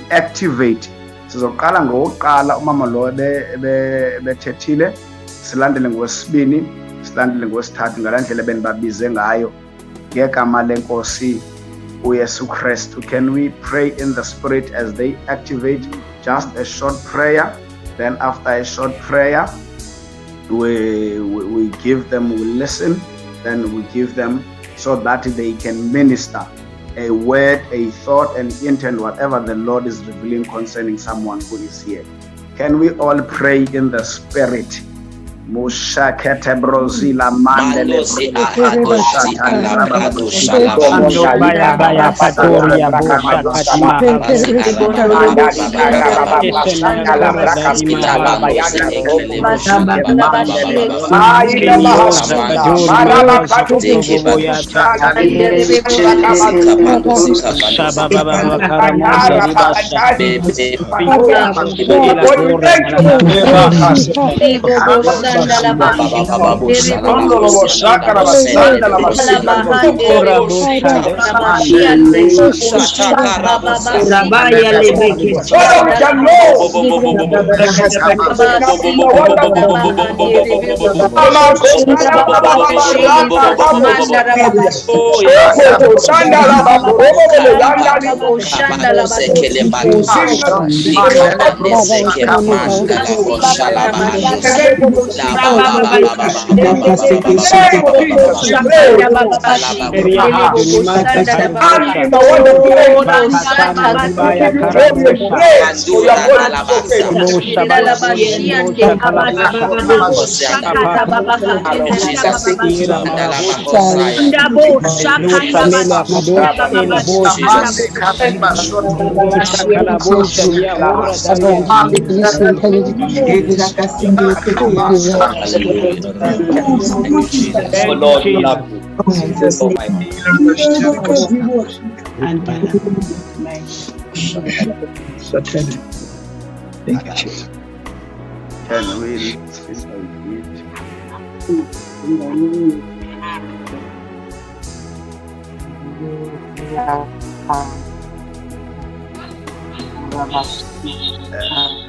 activate. Sizoqala ngokuqala umama lo bethethile, silandele ngowesibini, silandele ngowesithathu ngalandlela benibabize ngayo ngegama lenkosi uYesu Kristu. Can we pray in the spirit as they activate? Just a short prayer. Then after a short prayer, we give them, we listen, then we give them so that they can minister a word, a thought, an intent, whatever the Lord is revealing concerning someone who is here. Can we all pray in the spirit? Mushakete brozila mandele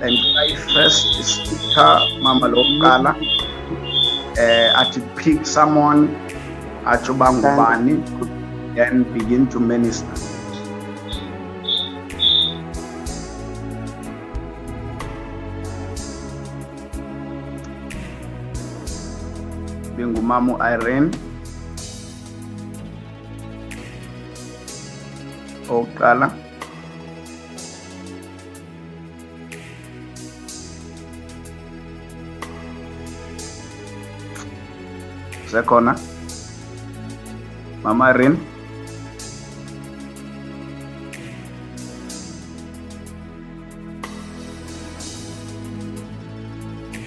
and I first speaker Mama Lokala to pick someone at Chubangubani and begin to minister. Bingumamu Irene Okala. Sekona Mama Irene.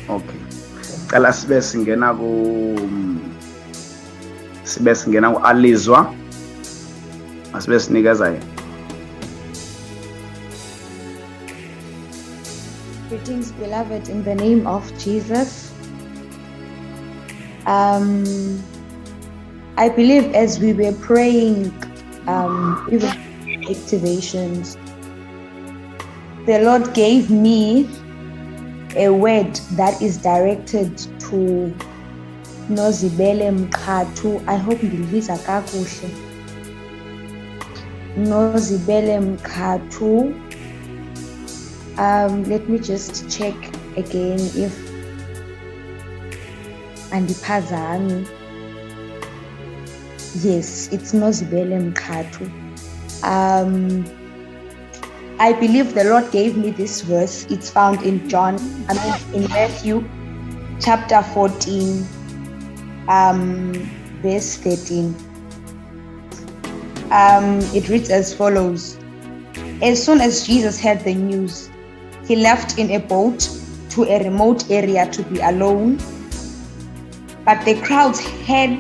Okay. Cala sibe singena ku Alizwa. Asibe sinikeza yena. Greetings, beloved, in the name of Jesus. I believe as we were praying, even activations, the Lord gave me a word that is directed to Nozibele Mkhathu. I hope ngilibiza kakuhle. Nozibele Mkhathu. Let me just check again if andiphazami. Yes, it's Nozibele Mkhathu. I believe the Lord gave me this verse. It's found in in Matthew chapter 14, verse 13. It reads as follows. As soon as Jesus heard the news, he left in a boat to a remote area to be alone. But the crowds heard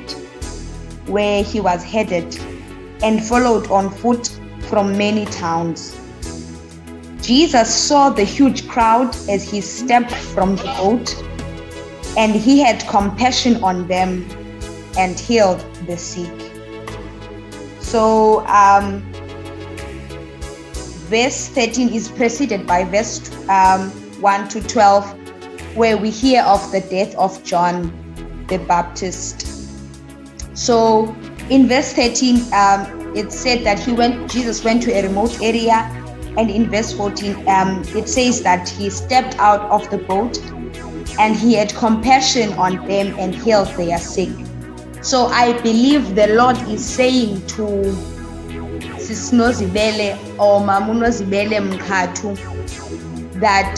where he was headed and followed on foot from many towns. Jesus saw the huge crowd as he stepped from the boat, and he had compassion on them and healed the sick. So verse 13 is preceded by verse 1 to 12, where we hear of the death of John the Baptist. So in verse 13, it said that Jesus went to a remote area, and in verse 14, it says that he stepped out of the boat and he had compassion on them and healed their sick. So I believe the Lord is saying to Sisnozibele or Mamunozibele Mkhathu that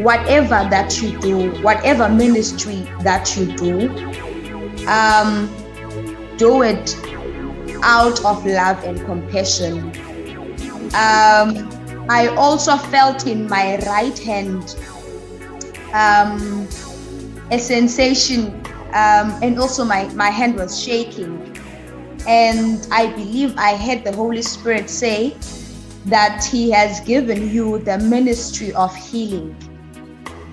whatever that you do, whatever ministry that you do it out of love and compassion. I also felt in my right hand a sensation, and also my hand was shaking. And I believe I heard the Holy Spirit say that He has given you the ministry of healing,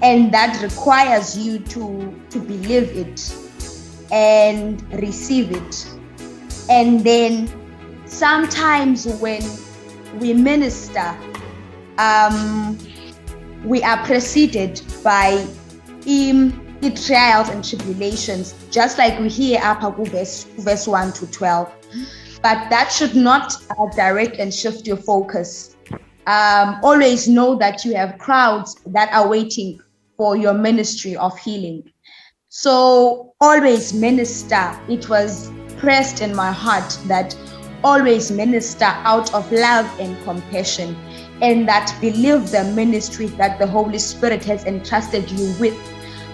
and that requires you to believe it and receive it. And then sometimes when we minister, we are preceded by trials and tribulations, just like we hear up verse 1 to 12. But that should not direct and shift your focus. Always know that you have crowds that are waiting for your ministry of healing. So always minister. It was pressed in my heart that always minister out of love and compassion, and that believe the ministry that the Holy Spirit has entrusted you with,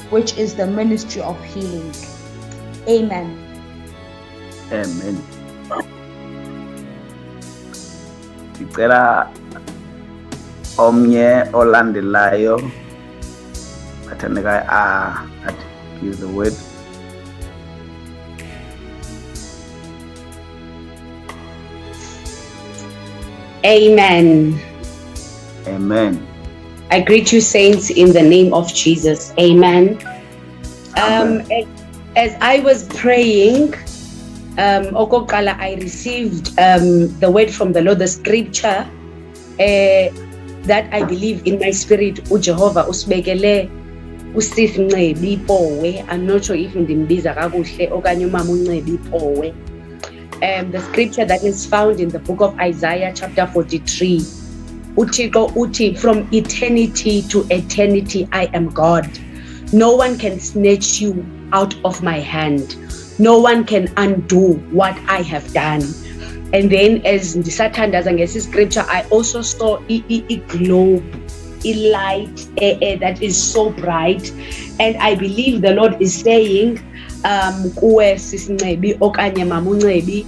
which is the ministry of healing. Amen. Amen. Ndicela omnye olandelayo athandekayo athi give the word. Amen. Amen. I greet you, saints, in the name of Jesus. Amen. As I was praying, Okokala, I received the word from the Lord, the scripture that I believe in my spirit. Jehovah usibekele usisi Ncebe ipowe. I'm not sure if ndimbiza kakuhle okanye umama uNcebe ipowe. The scripture that is found in the book of Isaiah chapter 43. Uthixo uthi, from eternity to eternity I am God. No one can snatch you out of my hand. No one can undo what I have done. And then as ndisathandaza ngesi scripture, I also saw a globe, a light that is so bright. And I believe the Lord is saying, kuwe Sis Ncebe okanye Mama uNcebe,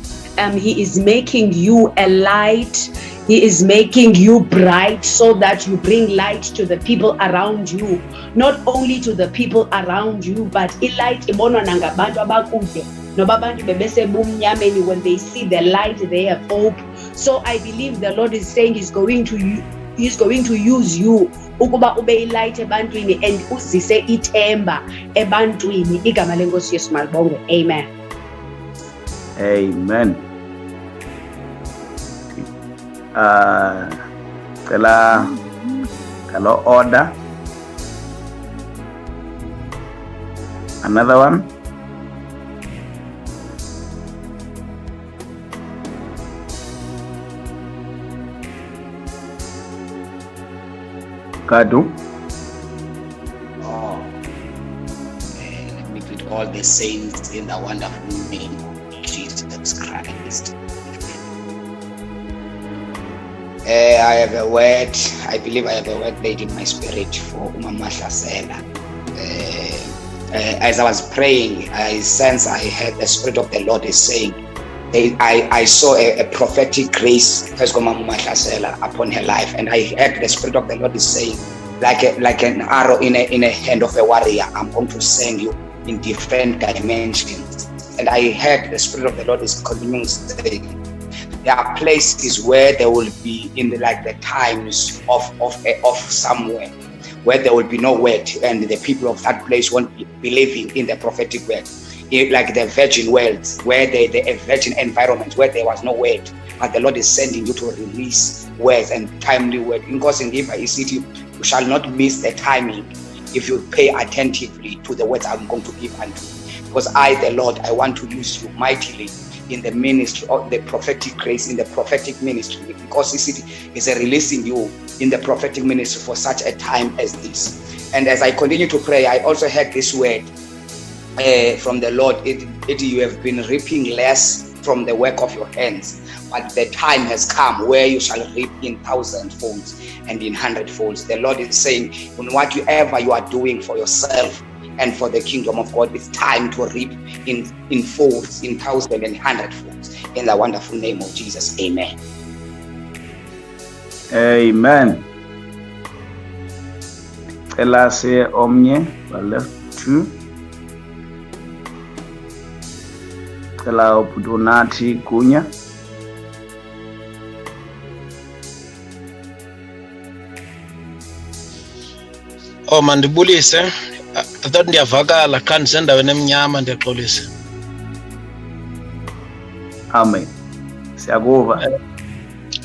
He is making you a light. He is making you bright so that you bring light to the people around you. Not only to the people around you, but light ibonwa nangabantu abakude. Noba abantu bebesebumnyameni, when they see the light, they have hope. So I believe the Lord is saying He's going to use you ukuba ube light ebantwini and uzise ithemba ebantwini. Igama lenkosi Yesu malibongwe. Amen. Amen. Cela hello order. Another one. Kadu. Let me greet all the saints in the wonderful name of Jesus Christ. I have a word. I believe I have a word laid in my spirit for Mntatha. As I was praying, I sense I heard the Spirit of the Lord is saying, I saw a prophetic grace upon her life, and I heard the Spirit of the Lord is saying, like an arrow in a hand of a warrior, I'm going to send you in different dimensions. And I heard the Spirit of the Lord is continuing saying, there are places where there will be in the times of somewhere where there will be no word, and the people of that place won't be believing in the prophetic word. Like the virgin world, where the virgin environment where there was no word, but the Lord is sending you to release words and timely word. Because in Giver City, you shall not miss the timing if you pay attentively to the words I'm going to give unto you. Because I, the Lord, I want to use you mightily in the ministry of the prophetic grace, in the prophetic ministry. Because it is releasing you in the prophetic ministry for such a time as this. And as I continue to pray, I also heard this word from the Lord. You have been reaping less from the work of your hands, but the time has come where you shall reap in 1,000 folds and in 100 folds. The Lord is saying, in whatever you are doing for yourself and for the kingdom of God, it's time to reap in folds, in 1,000 and 100 folds. In the wonderful name of Jesus, amen. Amen. Elase omnye left 2. Ela Mntonintshi Gunya. Oh mandibulise. I thought ndiyavakala xa ndisendaweni emnyama ndiyaxolisa. Amen. Siyakuva.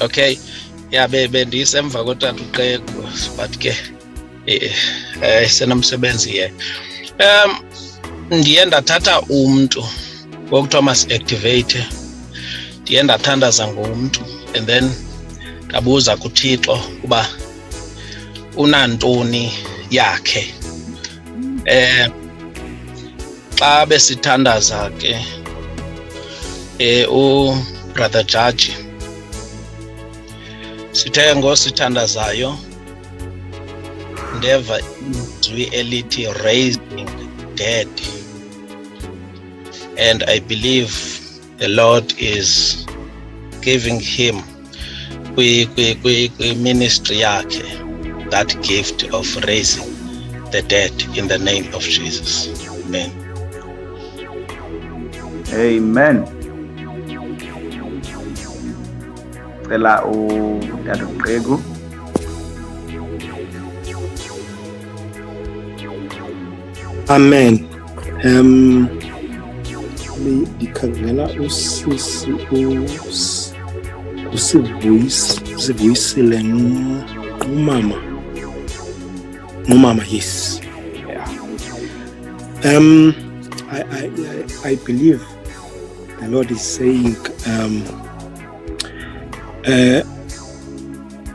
Okay. Yeah, bendisemva kotata uqeko but ke senomsebenzi ye. Ndiye ndathatha umuntu wokuthiwa masi-activate, ndiye ndathandaza ngomntu and then ndabuza kuThixo uba unantoni yakhe. Xa besithandaza ke ubrother Judge sithe ngosithandazayo ndeva izwi elithi raising dead, and I believe the Lord is giving him ministry yakhe that gift of raising the dead in the name of Jesus. Amen. Amen. Cela utata uqeko. Amen. Ndikhangela usivuyisile ngumama, yes. Yeah. I believe the Lord is saying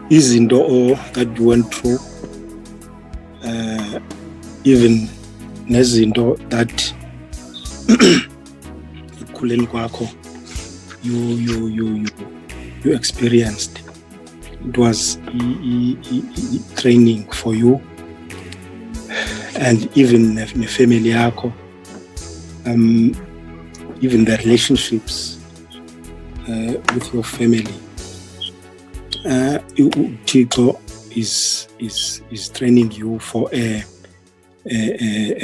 izinto that you went through, even nezinto that ekukhuleni kwakho you experienced. It was training for you and even the family yakho, even the relationships with your family. Tito is training you for a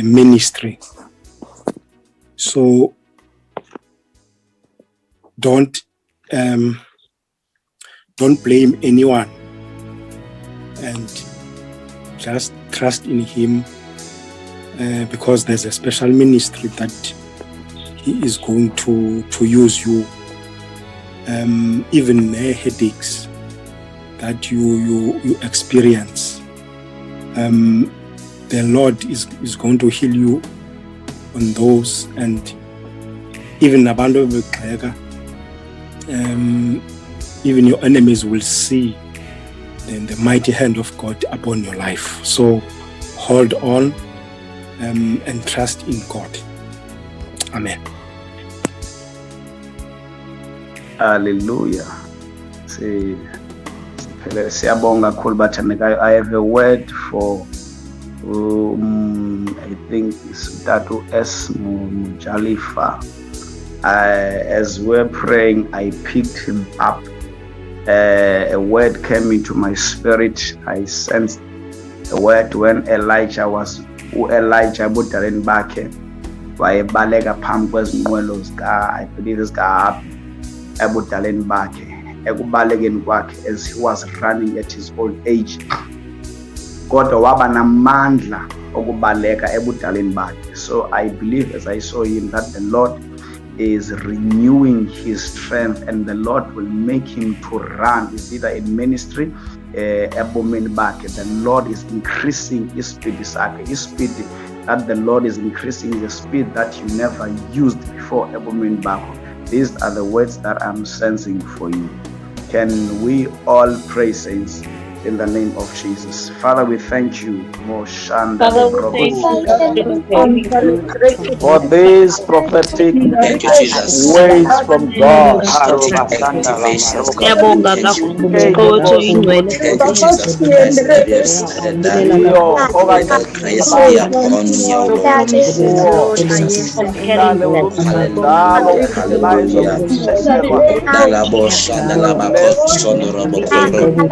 ministry. So don't blame anyone and just trust in him, because there's a special ministry that he is going to use you. Even the headaches that you experience, the Lord is going to heal you on those, and even abantu beqheka, even your enemies will see the mighty hand of God upon your life. So hold on and trust in God. Amen. Hallelujah. Siyabonga kakhulu bathandekayo. I have a word for I think it's Mthatha S. Mujalifa. As we're praying, I picked him up. A word came into my spirit. I sensed a word when Elijah budaleni bakhe wayebaleka phambi kwezinqwelo I believe this guy ebudaleni bakhe, ekubalekeni kwakhe as he was running at his old age, kodwa waba namandla okubaleka ebudaleni bakhe. So I believe, as I saw him, that the Lord is renewing his strength, and the Lord will make him to run. It's either in ministry, the Lord is increasing his speed, that the Lord is increasing the speed that you never used before. These are the words that I'm sensing for you. Can we all pray, saints, in the name of Jesus? Father, we thank you Father, we thank you for this prophetic Thank you, Jesus. words from God. Prophetic activations, God. siyabonga Thank you. kakhulu Hey, mfowethu Nkosi, ingcwele Thank you, Jesus Christ, that you have said that. Iyo, May that grace be upon your Lord. Uwo, yes and uhlale uluntu njalo Hallelujah, ulayizwa hallelujah. ngokusekelwa. Dalabo shandalabako Bless sondorobo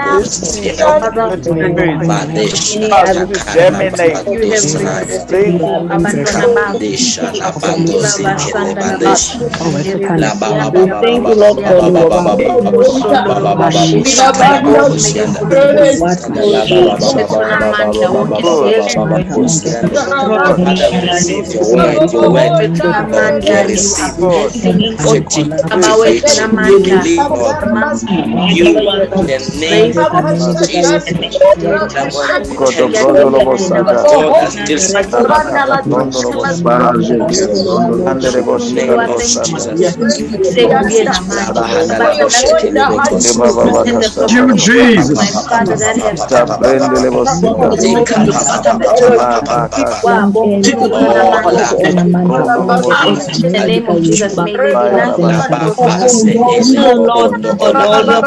this korobosia. prophetic words Badesha as it takana germinate, you have padosaya. faithful abantwana bakho Kadesha la padose kele babasanda badesha. La ba ba ba we ba ba thank ba you ba Lord ba God ba ba ba ba ba ba ba ba ba busha kala bakosianda. La ba ba ba ba ba ba ba ba ba ba ba ba ba ba ba kosianda. Father, we receive your word, your word. Lord, we you are receive Lord. blessing prophetic abawethu activation. We namandla believe, Lord, you in the name grace of Jesus. That what we Godo tend brondolo siyacela in our bosata. God city has still set Nazareth up Rabakata brondolo bosata. Andere Lord, boshikando thank you sata. Jesus. sekubuye namandla Labahandala boshekele Ebaba and the bakasata. prophetic words, my Jesus. Father, that have Zabrendele bosika. Rabakata. wabo uNkulunkulu namandla Brondolo in the bosata. name of Jesus, may they be Fire nothing but rabasata. fulfill, Lord God, all your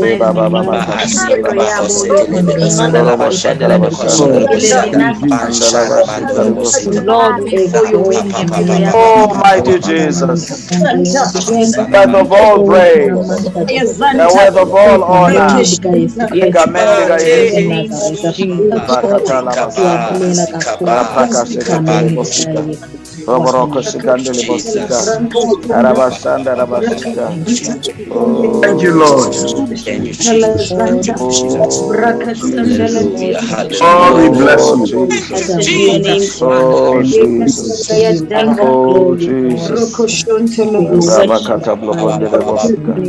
Eba promises. baba bakashikando. Impilo yabo yokuthula Ndolo boshata rabasata. may there be nothing but Andala bashikando bosika. Lord before your wing impilo yabo Almighty Jesus. Worth of all praise. The worth of all honor. yes Egameni Lord lika in the Yesu. name of Jesus. Rakatala basata. Rapraka shikandele bosika. Roboroko shikandele bosika. Jesus. Arabashanda rabasika. Thank Oh you, Lord. Thank you, Jesus. Jesus. Thank you, Jesus. Oh Jesus. Hallelujah. Lord, Hallelujah. we Oh bless Jesus. your name, Father. Oh Jesus. Thank you. Oh Jesus. Rabakata blokondele bosika.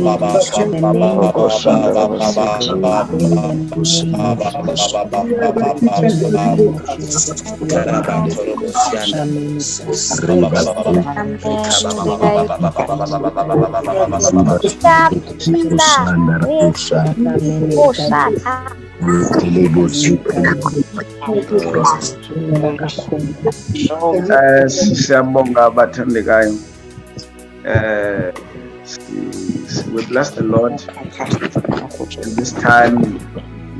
Roko shanda rabasika. Siyabonga abathandekayo. We bless the Lord at this time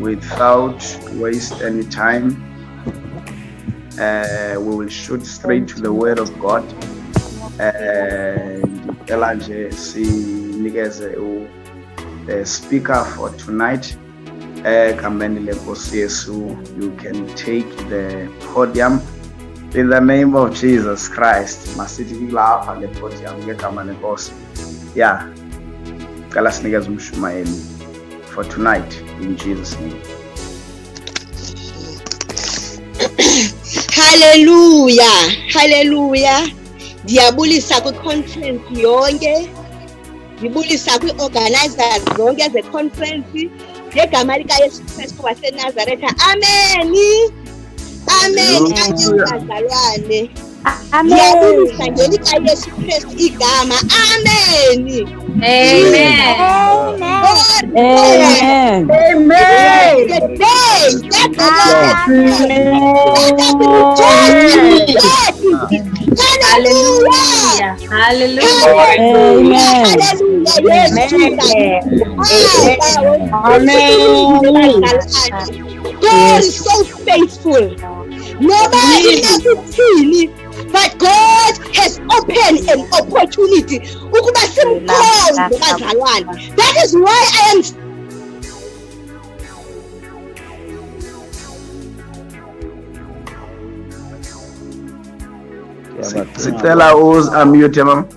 without waste any time. We will shoot straight to the word of God. Ngicela nje sinikeze speaker for tonight. Egameni lenkosi Yesu, you can take the podium in the name of Jesus Christ. Masithi lapha le podium ngegama lenkosi. Yeah. Ngicela sinikeze umshumayeli for tonight in Jesus name. Hallelujah, hallelujah. Ndiyabulisa kwi-conference yonke, ndibulisa kwi-organizers zonke ze-conference ngegama likaYesu Kristu waseNazaretha. Ameni, amen, amen bazalwane. Ndiyabulisa ngelikaYesu Kristu igama. Ameni. Amen. God Amen. today, let the Lord let us rejoice and be glad in it. Hallelujah! Hallelujah. Hallelujah. Hallelujah! Amen. Hallelujah! Yes, Jesus. God is so faithful. Noma ingakuthini, but God has opened an opportunity ukuba simkhonze bazalwane. That is why I am Sicela unmute mama.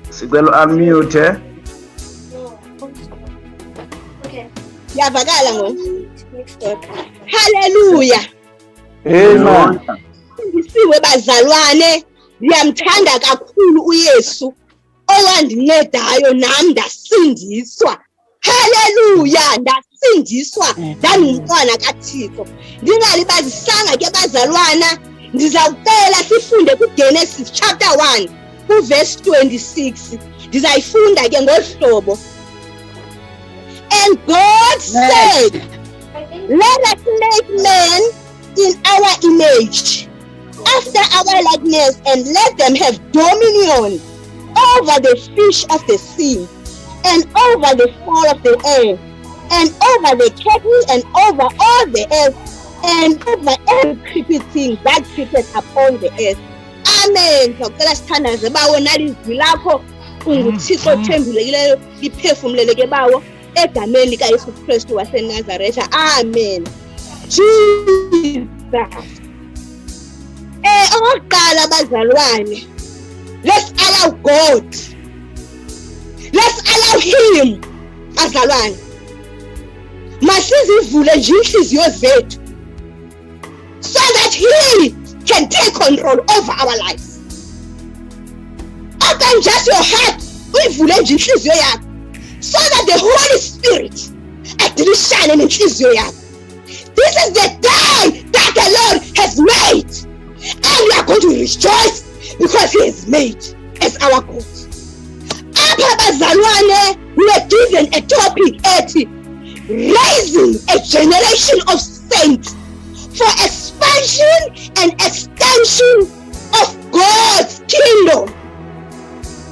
Sicelo unmute. Yavakala ngo. Hallelujah. Amen. Ngisiwe bazalwane, ngiyamthanda kakhulu uYesu owandincedidayo nami ndasindiswa. Hallelujah, ndasindiswa ndangumntwana kaThixo. Ndingalibazisanga ke bazalwana, ndizawucela sifunde kuGenesis chapter 1 verse 26. Ndizayifunda ke ngohlobo. And God said, let us make man in our image, after our likeness, and let them have dominion over the fish of the sea, and over the fowl of the air, and over the cattle, and over all the earth, and over every creeping thing that creepeth upon the earth. Amen. Ngicela sithandaze bawo nalizwi lakho unguThixo othembileyo liphefumulele ke bawo egameni likaYesu Kristu waseNazaretha. Amen. Jesus. Okokuqala bazalwane, let's allow God. Let's allow him, bazalwane. Masizivule nje inhliziyo zethu so that he can take control over our lives. Open just your heart, uyivule nje inhliziyo yakho so that the Holy Spirit adilishane nenhliziyo yakho. This is the day that the Lord has made, and we are going to rejoice because he has made as our God. Apha bazalwane, we are given a topic ethi raising a generation of saints for expansion and extension of God's kingdom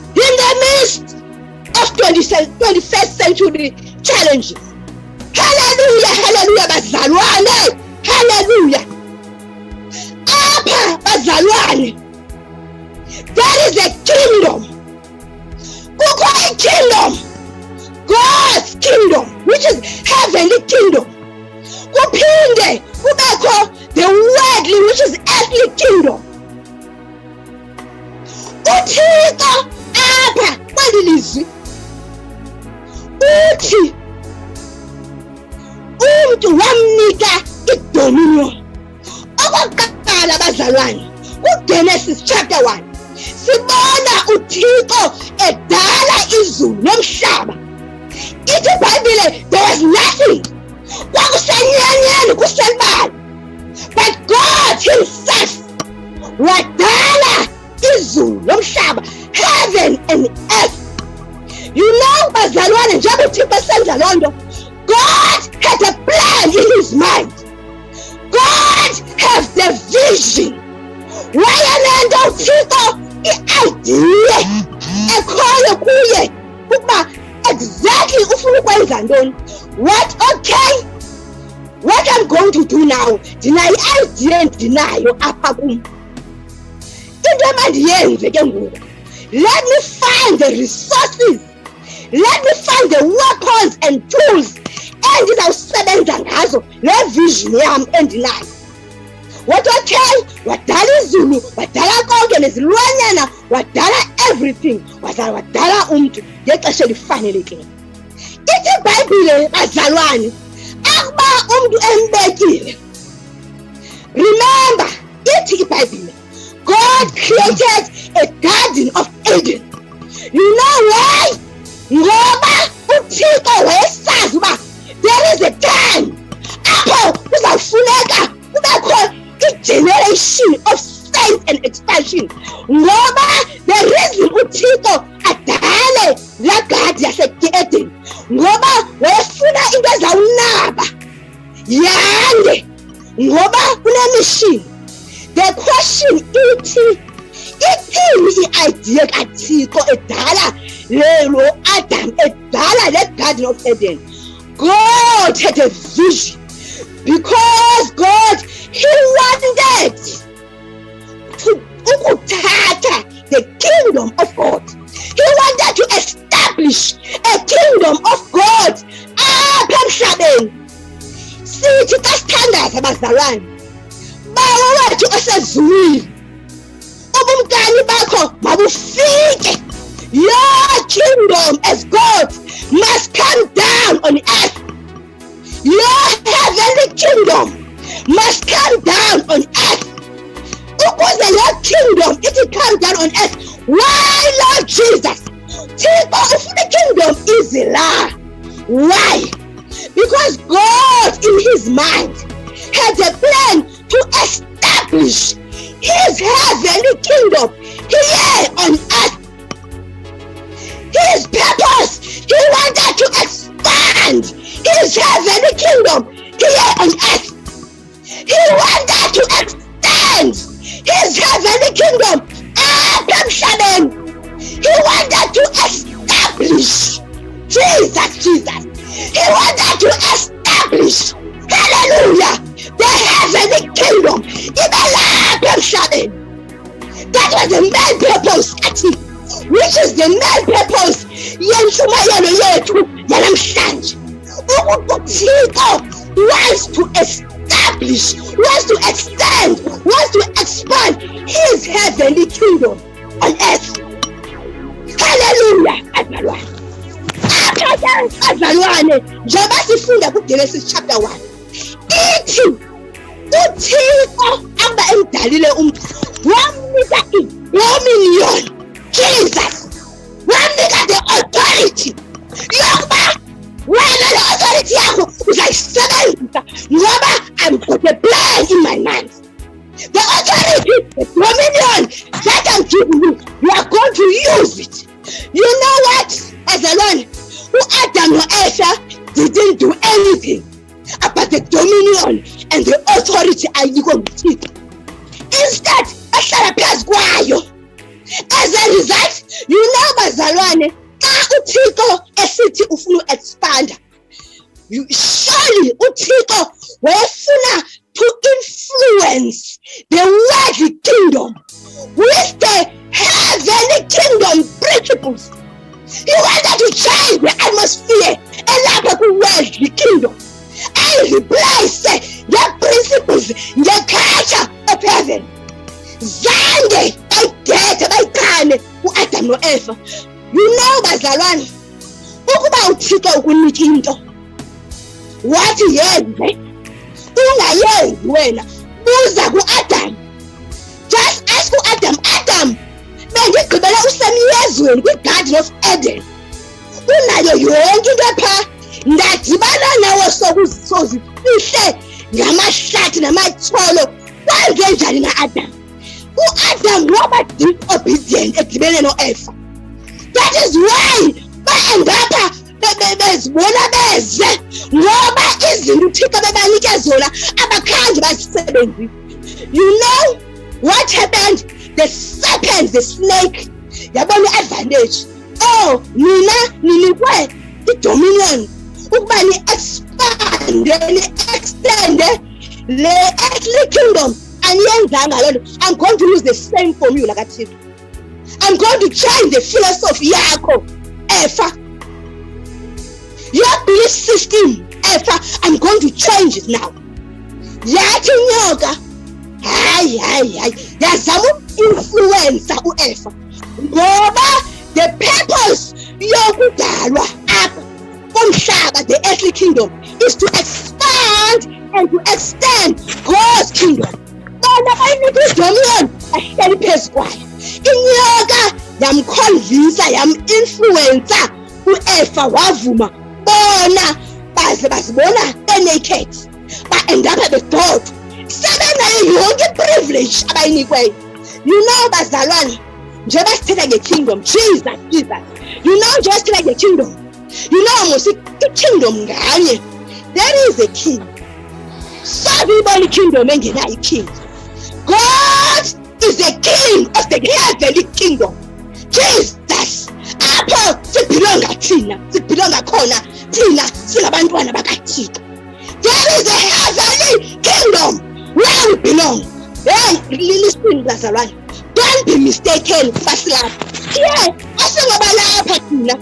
in the midst of 21st century challenges. Hallelujah, hallelujah bazalwane, hallelujah. Apha bazalwane, there is a kingdom. Kukho kingdom, God's kingdom, which is heavenly kingdom. Kuphinde kubekho the worldly, which is earthly kingdom. uThixo apha kwelilizwi uthi umuntu wamnika idominion. Okokuqala bazalwane, kuGenesis chapter 1 sibona uThixo edala izulu nomhlaba. Ithi iBhayibhile there was nothing, kwakusenyanyeni kuselibala, but God himself wadala izulu nomhlaba, heaven and earth. You know bazalwane, njengoba uThixo esenza loo nto, God had a plan in his mind. God has the vision. Wayenento uThixo i-idea ekhoyo kuye ukuba exactly ufuna ukwenza ntoni. What I'm going to do now, ndinayo i-idea ndinayo apha kum. Into emandiyenze ke ngoku, let me find the resources, let me find the weapons and tools endizawusebenza ngazo le vision yam endinayo. Wadala izulu, wadala konke nezilwanyana, wadala everything, wadala umntu ngexesha elifanelekileyo. Ithi iBhayibhile bazalwane, akuba umntu embekile. Remember, ithi iBhayibhile, God created a garden of Eden. You know why? Ngoba uThixo wayesazi uba there is a time apho kuzawufuneka kubekho generation of saints and expansion. Ngoba the reason uThixo adale la gadi yase-Eden ngoba wayefuna into ezawunaba yande, ngoba kunemishini. The question ithi, ithini i-idea kaThixo edala lo Adam, edala le garden of Eden? God had a vision because God, he wanted to ukuthatha the kingdom of God. He wanted to establish a kingdom of God apha emhlabeni. Sithi xa sithandaza bazalwane, bawo wethu osezulwini ubumkani bakho mabufike. Your kingdom as God must come down on earth. Your heavenly kingdom must come down on earth. Ukuze your kingdom it come down on earth. Why, Lord Jesus? Thixo ufuna kingdom is la. Why? Because God in his mind had a plan to establish his heavenly kingdom here on earth. His purpose, he wanted to expand his heavenly kingdom here on earth. He wanted to extend his heavenly kingdom up emhlabeni. He wanted to establish Jesus. He wanted to establish, hallelujah, the heavenly kingdom ibe lapha emhlabeni. That was the main purpose, which is the main purpose yentshumayelo yethu yanamhlanje. UThixo wants to establish, wants to extend, wants to expand his heavenly kingdom on earth. Hallelujah, azalwane. Azalwane, njengoba sifunda kuGenesis chapter 1, ithi uThixo amba emdalile umuntu wamnika i-dominion. Jesus wamnika the authority yokuba wena le authority yakho uzayisebenzisa ngoba I've got a plan in my mind. The authority, the dominion that I'm giving you, you are going to use it. You know what, azalwane, Adam no Eva didn't do anything about the dominion and the authority ayikho kuThixo. Instead, bahlala phezu kwayo. As a result, you know bazalwane, xa uThixo esithi ufuna expand, you surely uThixo wafuna to influence the worldly kingdom with the heavenly kingdom principles. He wanted to change the atmosphere elapha ku-worldly kingdom and replace the principles, the culture of heaven. Zange bayidethe bayichane u-Adam no-Eva. You know bazalwane, ukuba uThixo ukunika into wathi yenze ungayenzi wena, buza ku-Adam. Just ask u-Adam, Adam, bendigqibele usemyezweni kwi-Garden of Eden, unayo yonke into epha, ndadibana nawe sozifihle ngamahlathi namatholo, wenze njani na-Adam? U-Adam waba disobedient edibene no-Eva. That is why ba-endapha bezibona beze ngoba izinto uThixo bebanike zona abakhange bazisebenzise. You know what happened? The serpent, the snake, yabona i-advantage. Oh, nina ninikwe i-dominion ukuba ni-expand, ni-extend le earthly kingdom. Aniyenzanga loo nto. I'm going to use the same formula kaThixo. I'm going to change the philosophy yakho, Eva. Your belief system, Eva, I'm going to change it now. Yathi nyoka, hayi, yazama influencer u-Eva. Ngoba the purpose yokudalwa apha komhlaba, the earthly kingdom, is to expand and to extend God's kingdom. Bona bayinika i-dominion ahleli phezu kwayo. Inyoka yamconvince, yam-influencer u-Eva, wavuma. Bona baze bazibona naked, ba-endapha bedodwa sebenayo yonke i-privilege abayinikweyo. You know bazalwane, njengoba sithetha nge-kingdom, Jesus, you know njengoba sithetha nge-kingdom, you know mos i-kingdom nganye, there is a king. Sabibona i-kingdom engenayo i-king. God is the king of the heavenly kingdom. Jesus, apho sibhilonga khona thina singabantwana bakaThixo. There is a heavenly kingdom where we belong. Hey, listen bazalwane, don't be mistaken basilapha. Yeah, asingabalapha thina.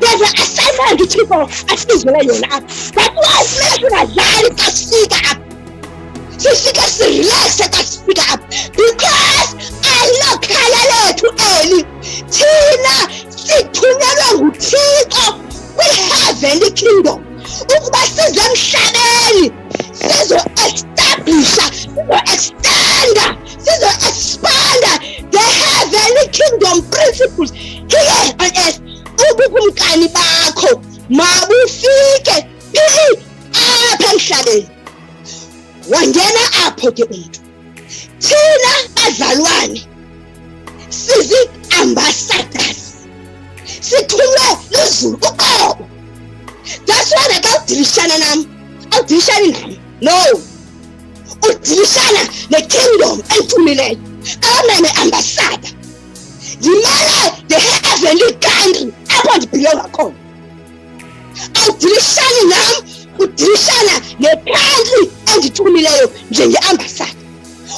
There's an assignment uThixo asizele yona apha. That's why singadlali xa sifika apha. sifike sirelaxe xa sifika apha because alilokhala lethu eli thina sithunyelwe nguThixo kwi-heavenly kingdom ukuba size emhlabeni sizo-establisha, sizo-extenda, sizo-expanda the heavenly kingdom principles here on earth. Ubukumkani bakho mabufike apha emhlabeni. Wangena apho ke umntu. Thina bazalwane sizi-ambassadors, sithunywe lizulu uqobo. That's why I don't dilishana nam. Awudilishani nami. No. Udilishana ne-kingdom enthumileyo. I'm an ambassador. Yimele the heavenly country apho ndibhilonga khona. Awudilishani nam, udilishana ne-country endithumileyo njenge-ambassador.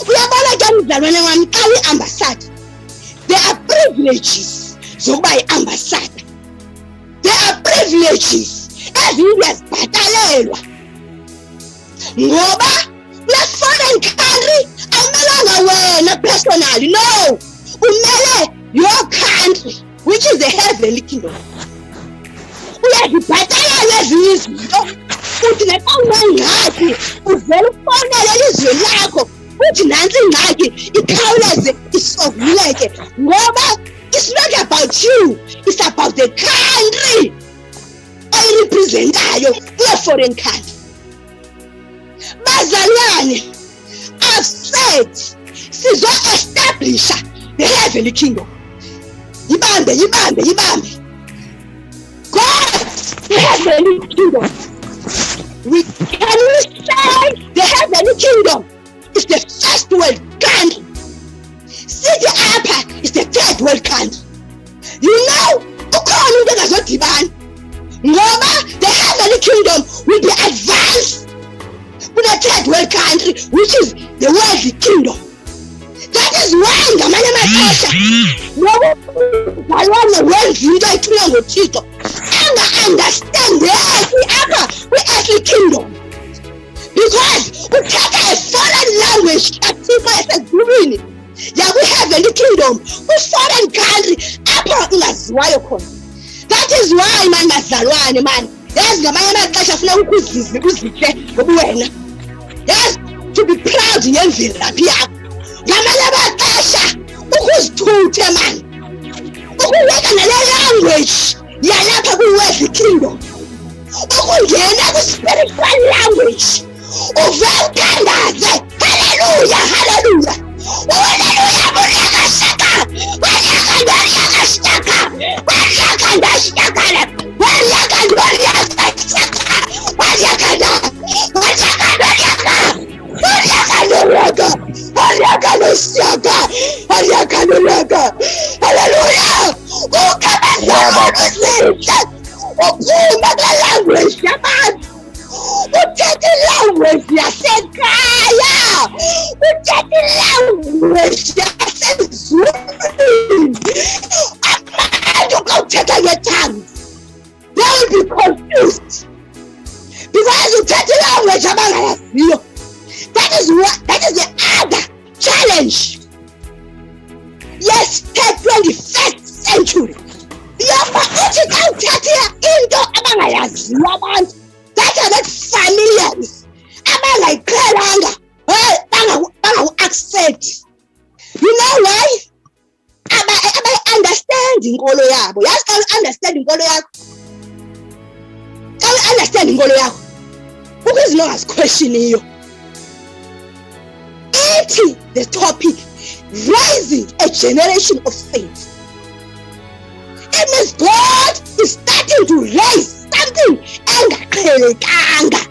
Uyabona ke mzalwane wami xa uyi-ambassador, there are privileges zokuba yi-ambassador. There are privileges eziyazibhatalelwa ngoba kule foreign country awumelanga wena personally, no, umele your country which is the heavenly kingdom. Uyazibhatalela ezinye izinto futhi naxa unengxaki uvele ufowunele ilizwe lakho uthi nantsi ingxaki ikhawuleze isovuleke ngoba it's not about you, it's about the country oyirepresentayo kule foreign country. Bazalwane, I've said sizo-establish the heavenly kingdom. Yibambe. God's heavenly kingdom. Can we say the heavenly kingdom is the first world country? City Apa is the third world country. You know, ukhona into engazodibana ngoba the heavenly kingdom will be advanced with the third world country which is the worldly kingdom. That is why ngamanye amaxesha ngoba balwana worldly into ayithunywa ngoThixo anga-understandeki apha kwi-earthly kingdom because uthetha a foreign language kaThixo esezulwini yakwi-heavenly kingdom kwi-foreign country apho ungaziwayo khona. That is why man bazalwane man, yazi ngamanye amaxesha funeka uzihle ngoba wena yazi to be proud ngemvelaphi yakho. Ngamanye amaxesha ukuzithuthe man, ukuyeka nale language yalapha kwi-worldly kingdom, ukungena kwi-spiritual language uvele uthandaze haleluya haleluya haleluya buryakashaka buryakashaka buryakandashakale buryakandashaka buryakandashaka haleluya ukabazalwane uphuma kwe-language yabantu uthetha i-language yasekhaya, uthetha i-language yasezulwini. Abantu xa uthetha nge-tongues they will be confused because uthetha i-language abangayaziyo. That is the other challenge. Yes, 21st century. Yoba uthi xa uthetha into abangayaziyo abantu that are not familiars abangayiqhelanga bangawu-accept. You know why? Abayi-understand inkolo yabo. Yazi xa u-understand inkolo yakho, kukho izinto ongaziquestioniyo. Ithi the topic raising a generation of faith. It means God is starting to raise something engaqhelekanga.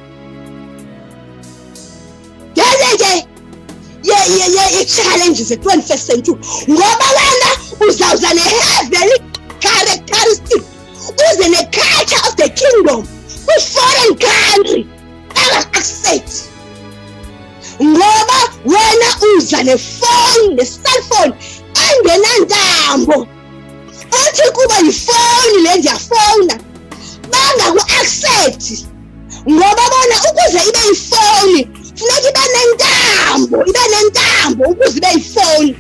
I-challenges ze-21st century ngoba wena uzawuza ne-heavenly characteristic, uze ne-culture of the kingdom kwi-foreign country anga-accept ngoba wena uza nefowuni, ne-cellphone engenantambo. Uthi kuba yifowuni le ndiyafowuna bangaku-accept ngoba bona ukuze ibe yifowuni funeka ibe nentambo ukuze ibe yifoni.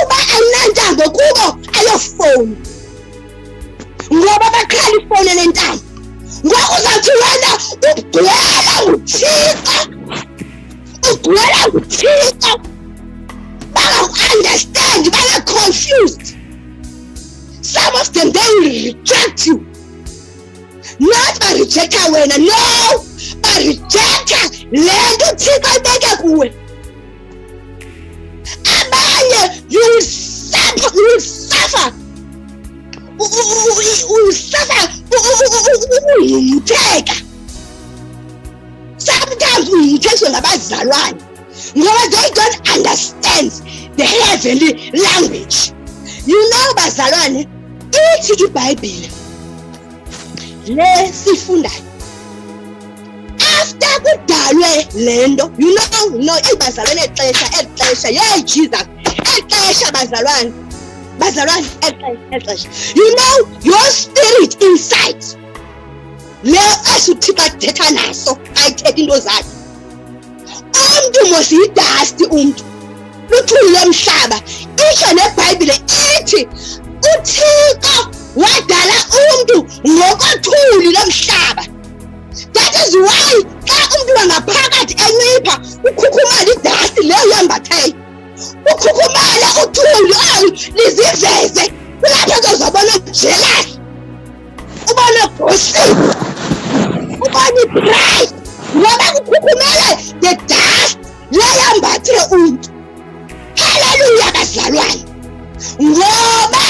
Uba ayinantambo kubo ayofoni, ngoba baqhala ifoni enentambo. Ngoku uzawuthi wena ugcwela nguThixo, bangaku-understand, banga-confused. Some of them, they will reject you. Not ba-rejecta wena, no, ba-rejecta le nto uThixo ayibeke kuwe. Abanye you will suffer uyumtheka. Sometimes uyumthekiswe ngabazalwane ngoba they don't understand the heavenly language. You know bazalwane, ithi iBhayibhile le sifundayo, after kudalwe lento, you know bazalwane exesha yeah Jesus exesha bazalwane exesha, you know your spirit inside le asuthixo athetha naso ayithetha into zakhe. Umuntu mos yidust, umuntu luthuli lomhlaba. Isho neBhayibhile ithi uThixo wadala umuntu ngokothuli lomhlaba. That is why xa umuntu wangaphakathi encipha ukhukhumala idust leyo yambathe, ukhukhumala uthuli liziveze, kulapho uzobona ujealous, ubona gossip, ubona pride, ngoba kukhukhumele the dust leyo yambathe umuntu. Hallelujah bazalwane, ngoba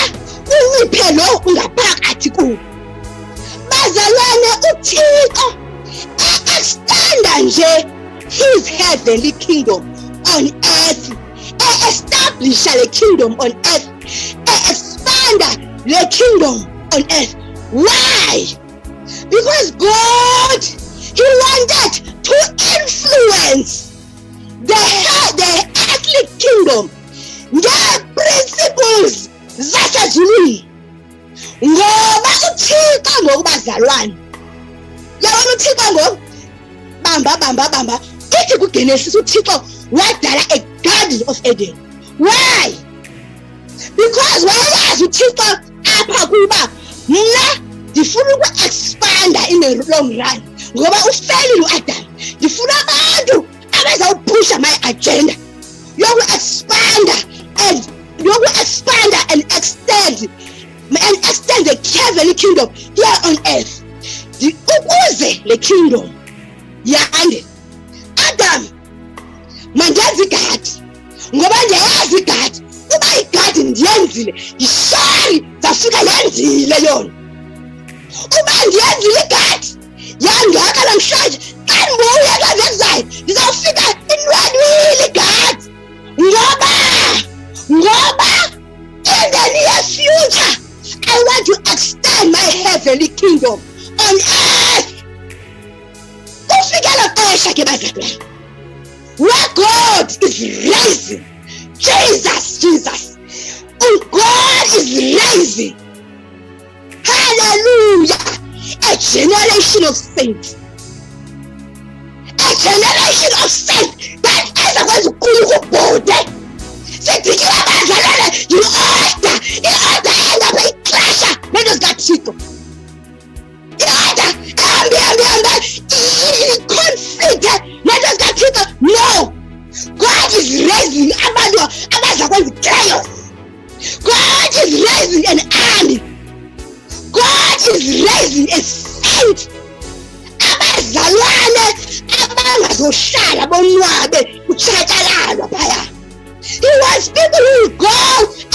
unciphe lo ungaphakathi kuwo. Bazalwane uThixo extenda nje his heavenly kingdom on earth, establish the kingdom on earth, expand the kingdom on earth. Why? Because God, he wanted to influence the earthly kingdom, the principles zasezulwini. Ngoba uThixo ngokubazalwane, yabona uThixo ngoku bamba ithi kuGenesis uThixo wadala a garden of Eden. Why? Because wayazi uThixo apha kuba mna ndifuna uku-expanda in the long run, ngoba ufelile uAdam. Ndifuna abantu abazawuphusha my agenda yoku-expanda and extend the heavenly kingdom here on earth. Ukuze le kingdom yande, Adam mandenza igadi ngoba ndiyayazi igadi, uba igadi ndiyenzile yishari zafika yenzile yona. Uba ndiyenzile igadi yangaka namhlanje, xa ndibuya xa ndenzayo ndizawufika inwenwile igadi, ngoba in the near future I want to extend my heavenly kingdom on earth. Kufikela xesha ke bazalwane, where God is raising Jesus, God is raising, hallelujah, a generation of saints, that ezakwazi ukukhula ukubhude. Sidikile bazalwane, i-order engapha ixesha lento zikaThixo, i-order ehamba i-conflict lento zikaThixo. No, God is raising abantu abazakwenza chaos. God is raising an army. God is raising a saint, abazalwane abangazohlala bonwabe kutshatshalalwa phaya. He wants people who will go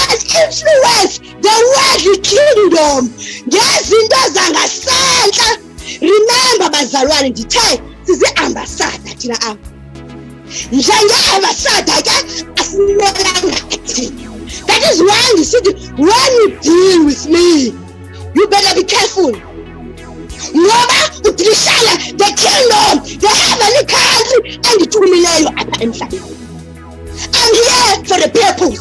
and influence the worldly kingdom ngezinto zangasentla. Remember bazalwane, ndithe sizi-ambassador thina apha. Njenge-ambassador ke asinelanga thina. That is why ndisithi when you deal with me, you better be careful. Ngoba udilishana the kingdom, the heavenly country endithumileyo apha emhlabeni. I'm here for the purpose.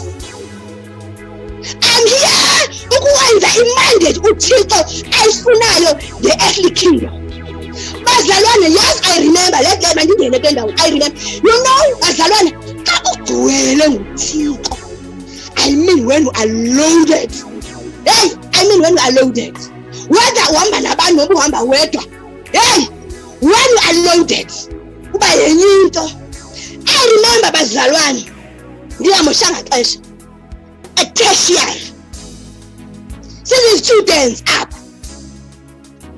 I'm here ukwenza imandate uThixo ayifunayo, the earthly kingdom. Bazalwane, yes, I remember, let my mandingene kule ndawo. I remember, you know, bazalwane, xa ugcwele nguThixo, I mean when you are loaded. Hey, I mean when you are loaded. Whether uhamba nabantu noma uhamba wedwa. Hey, when you are loaded, kuba yenye into. I remember bazalwane, ngiyamoshanga xesha. A tertiary. Students up.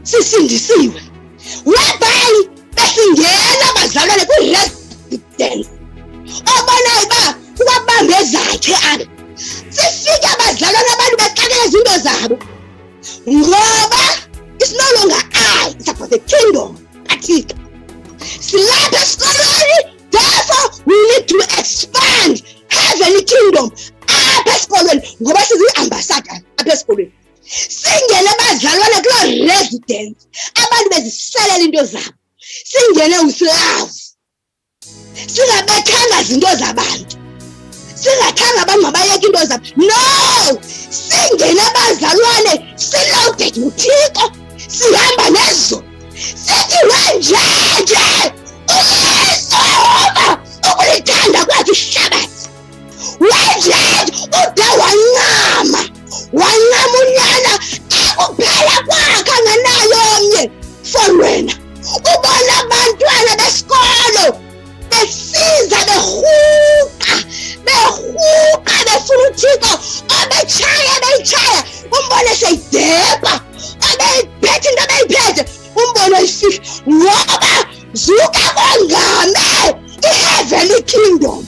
Sisindisiwe. Whereby besingena bazalwane ku-residence. Obonayo ba ubabambe zakhe apha. Sifike abazalwane abantu bexakela izinto zabo. Ngoba it's no longer I, it's about the kingdom. Kathixo. Silapha esikolweni, therefore we need to expand heavenly kingdom. Apha esikolweni ngoba sizi-ambassadors apha esikolweni. Singene abazalwane kula residence, abantu beziselela into zabo. Singene with love. Singabethanga izinto zabantu. Singathanga abantu mabayeke into zabo. No! Singene abazalwane siloaded nguThixo. Sihamba nezo. Sithi wenjenje uyisoma ukulithanda kwakhe ihlabathi. Wenjenje ude wancama unyana ekuphela kwakhe anganayo omnye for wena. Ubona abantwana besikolo besiza behuqa befuna uThixo beyitshaya umbone seyidepha abeyiphethe into abeyiphethe umbone ifika ngoba zuka kwangame i-heavenly kingdom.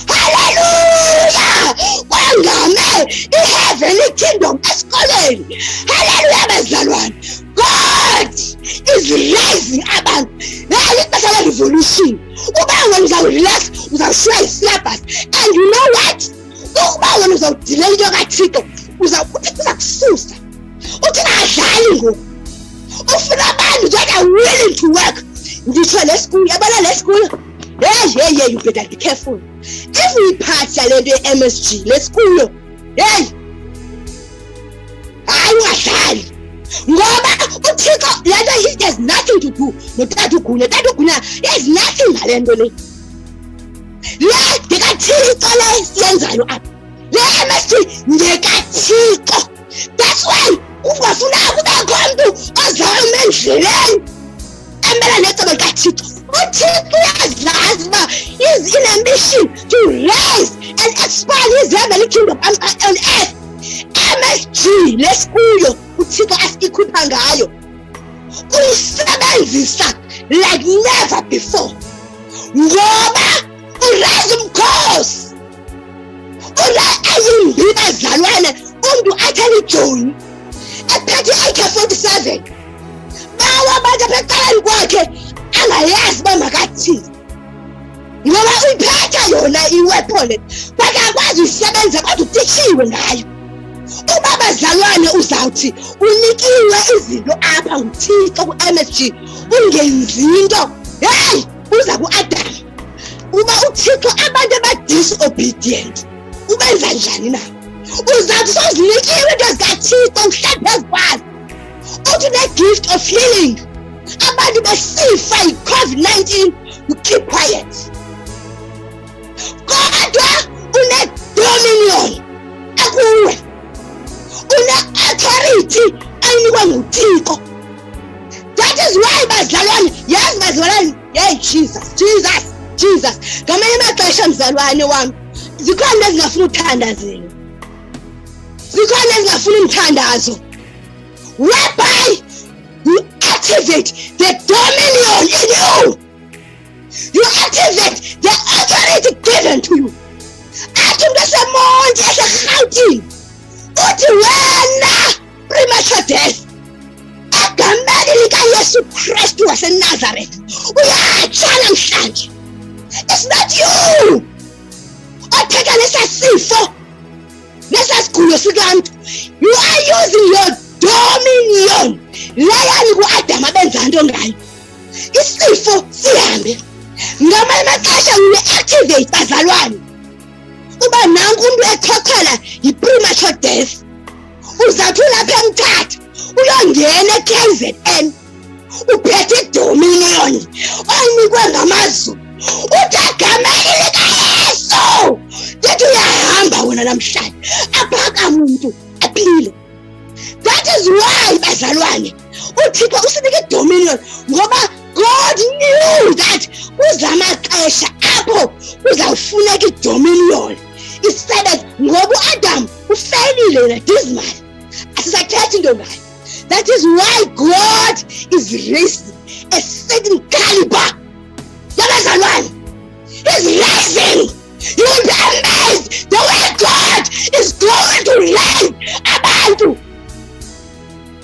Hallelujah! Kwangame i-heavenly kingdom esikoleni. Hallelujah bazalwane. God is raising abantu. Ixesha le-revolution. Uba wena uzawurelax, uzawushaya isyllabus. And you know what? Uba wena uzawudilela into kaThixo, uza kususa. Uthi ngadlali ngoku. Ufuna abantu that are willing to work. Nditsho le school, yabona le school. Yeah, you better be careful. If we pass yale nto ye-MSG, le school, hey, hayi ungadlali. Ngoba uThixo le nto he has nothing to do noTata uGunya. Tata uGunya has nothing ngale nto le. Le ndikaThixo le siyenzayo apha. Le MSG ndikaThixo. That's why ungafuna kubekho umntu ozawuma endleleni emela necebo likaThixo. uThixo uyazazi uba is in a mission to raise and expand his heavenly kingdom on earth. MSG lesikuyo uThixo asikhupha ngayo uyisebenzisa like never before ngoba uraise umkhosi ayimbi bazalwane umntu athele iJoni ephethe AK-47 bawa abantu apha ecaleni kwakhe angayazi uba makathini ngoba uyiphethe yona iweapon kodwa akwazi uyisebenza kodwa utitshiwe ngayo. Uba bazalwane uzawuthi unikiwe izinto apha nguThixo ku-MSG ungenzi into, hey, uza ku-Adam. Uba uThixo abantu aba-disobedient ubenza njani na? Uzawuthi sozinikiwe into zikaThixo uhlale phezu kwazo. Uthi ne-gift of healing abantu besifa yi-COVID-19 you keep quiet. Kodwa une-dominion akuwe, une-authority ayinikwa nguThixo. That is why bazalwane, yazi bazalwane, hey Jesus. Ngamanye amaxesha mzalwane wami, zikhona ezingafuna uthandazelo. Zikhona ezingafuna umthandazo. Whereby you activate the dominion in you. You activate the authority given to you. Athi umntu esemonti eserhawutini uthi wena premature death egameni likaYesu Kristu waseNazaretha uyatsha namhlanje. It's not you othetha nesasifo nesasigulo sikamntu. You are using your dominion leyani ku-Adam abenza nto ngayo. Isifo sihambe ngamanye amaxesha uyi-activate bazalwane. Uba nanku umntu ekhokhala yi-premature death uzawuthi ulapha eMthatha uyongena e-KZN uphethe idominion oyinikwe ngoba God knew that uzamaxesha apho uzawufuneka idominion. He said that ngoba Adam ufailile nadismal asisathethi into ngayo. That is why God is raising a certain caliber. Yabazalwane, He's raising. You will be amazed the way God is going to raise abantu.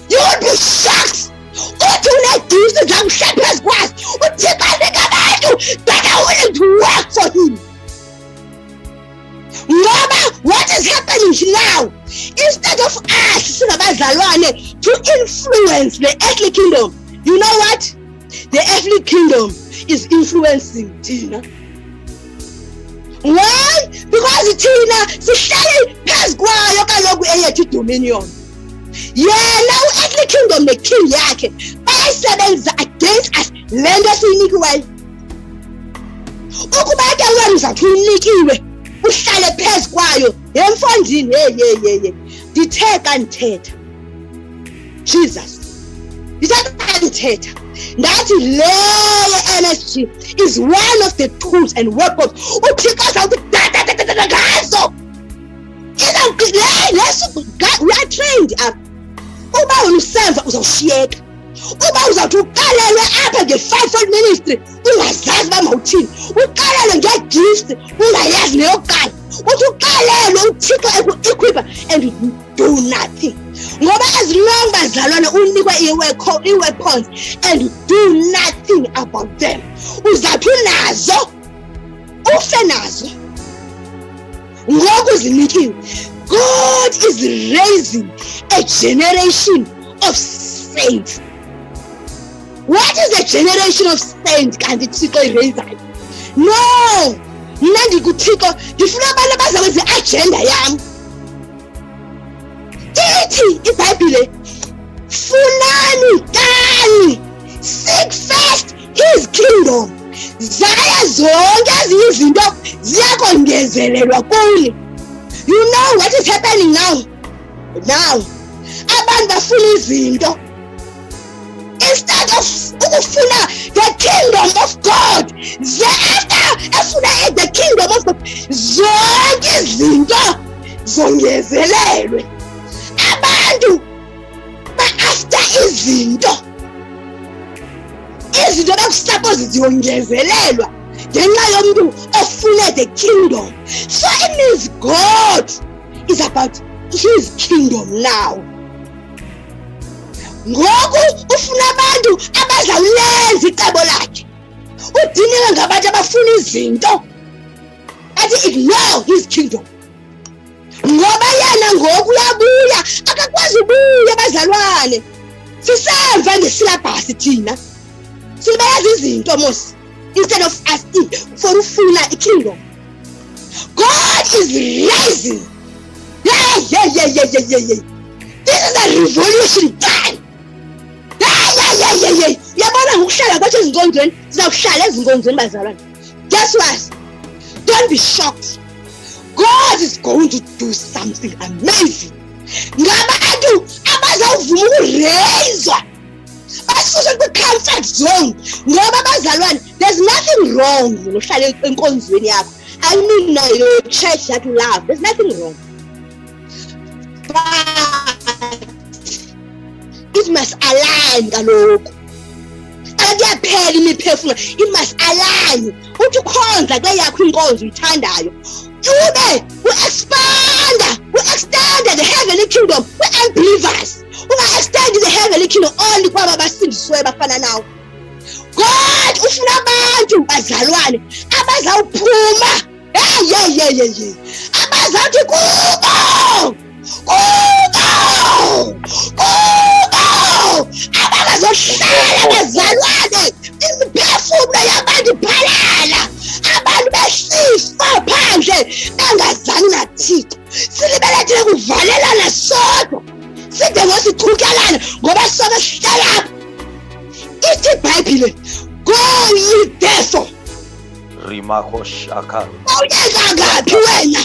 You will be shocked. Uthi unegifts zakushepherds kwazi uthixo anika abantu that are willing to work for Him. Ngoba what is happening now, instead of us singabazalwane to influence the earthly kingdom, you know what? The earthly kingdom is influencing thina. Why? Because thina sihleli phezu kwayo kaloku eyethu dominion. Yena u-earthly kingdom ne-king yakhe bayayisebenza against us le nto siyinikiweyo. Ukuba ke wena uzawuthi uyinikiwe uhlale phezu kwayo emfondini ye ndithe kanthetha Jesus ndithe kanthetha ndathi leyo NSG is one of the tools and weapons uthixo azawuthi ngazo. We are trained up. Uba unusenza uzawushiyeka. Uba uzawuthi uqalelwe apha nge-fivefold ministry ungazazi uba mawuthini. Uqalelwe nge-gift ungayazi neyokuqala. Uthi uqalelwe uthixo eku-equipa and you do nothing. Ngoba as long bazalwane unikwe ii-weapons and you do nothing about them, uzawuthi unazo ufe nazo ngoku zinikiwe. God is raising a generation of saints. What is a generation of saints? Kanti Thixo irayisayo? No, mna ndikuthixo ndifuna abantu abazawenza i-agenda yam. Ithi iBhayibhile, funani kani, seek first His kingdom. Zaya zonke ezinye izinto ziyakongezelelwa kuni. You know what is happening now? Now, abantu bafuna izinto. Instead of ukufuna the kingdom of God, after efuna the kingdom of God, zonke izinto zongezelelwe. Abantu ba-after izinto bakusuppose ziyongezelelwa ngenxa yomntu ofune the kingdom. So it means God is about His kingdom now. Ngoku ufuna abantu abazawulenza icebo lakhe. Udiniwe ngabantu abafuna izinto athi ignore His kingdom. Ngoba yena ngoku uyabuya akakwazi ubuya bazalwane. Sisemva ngesilabhasi thina. Sibayazi izinto mos instead of asking for ufuna ikingdom. God is rising. Yeah. This is a revolution time. Yeah. Yabona ngokuhlala kwathi ezinkonzweni sizawuhlala ezinkonzweni bazalwane. Guess what? Don't be shocked. God is going to do something amazing. Ngabantu abazawuvuma ukureyizwa basuswe kwi-comfort zone. Ngoba bazalwane, there's nothing wrong ngokuhlala enkonzweni yakho. I mean your church that you love. There's nothing wrong. But it must align kaloku. Akuyaphela imiphefumlo. It must align. Uthi ukhonza kule yakho inkonzo uyithandayo. Ube extend the heavenly kingdom with unbelievers. Extend the heavenly kingdom only kwaba basindiswe bafana nawo. God ufuna abantu bazalwane abazawuphuma. Yeah. Abazawuthi kubo. Abazohlala bazalwane imiphefumlo yabantu phalala. Abantu besifo phandle bengazani nathixo. Silibelethele kuvalelana sodwa. Side ngosichukelana ngoba sobe sihlala. Ithi iBhayibhile, go ye therefore. Rimako shaka. Awuyeka ngaphi wena?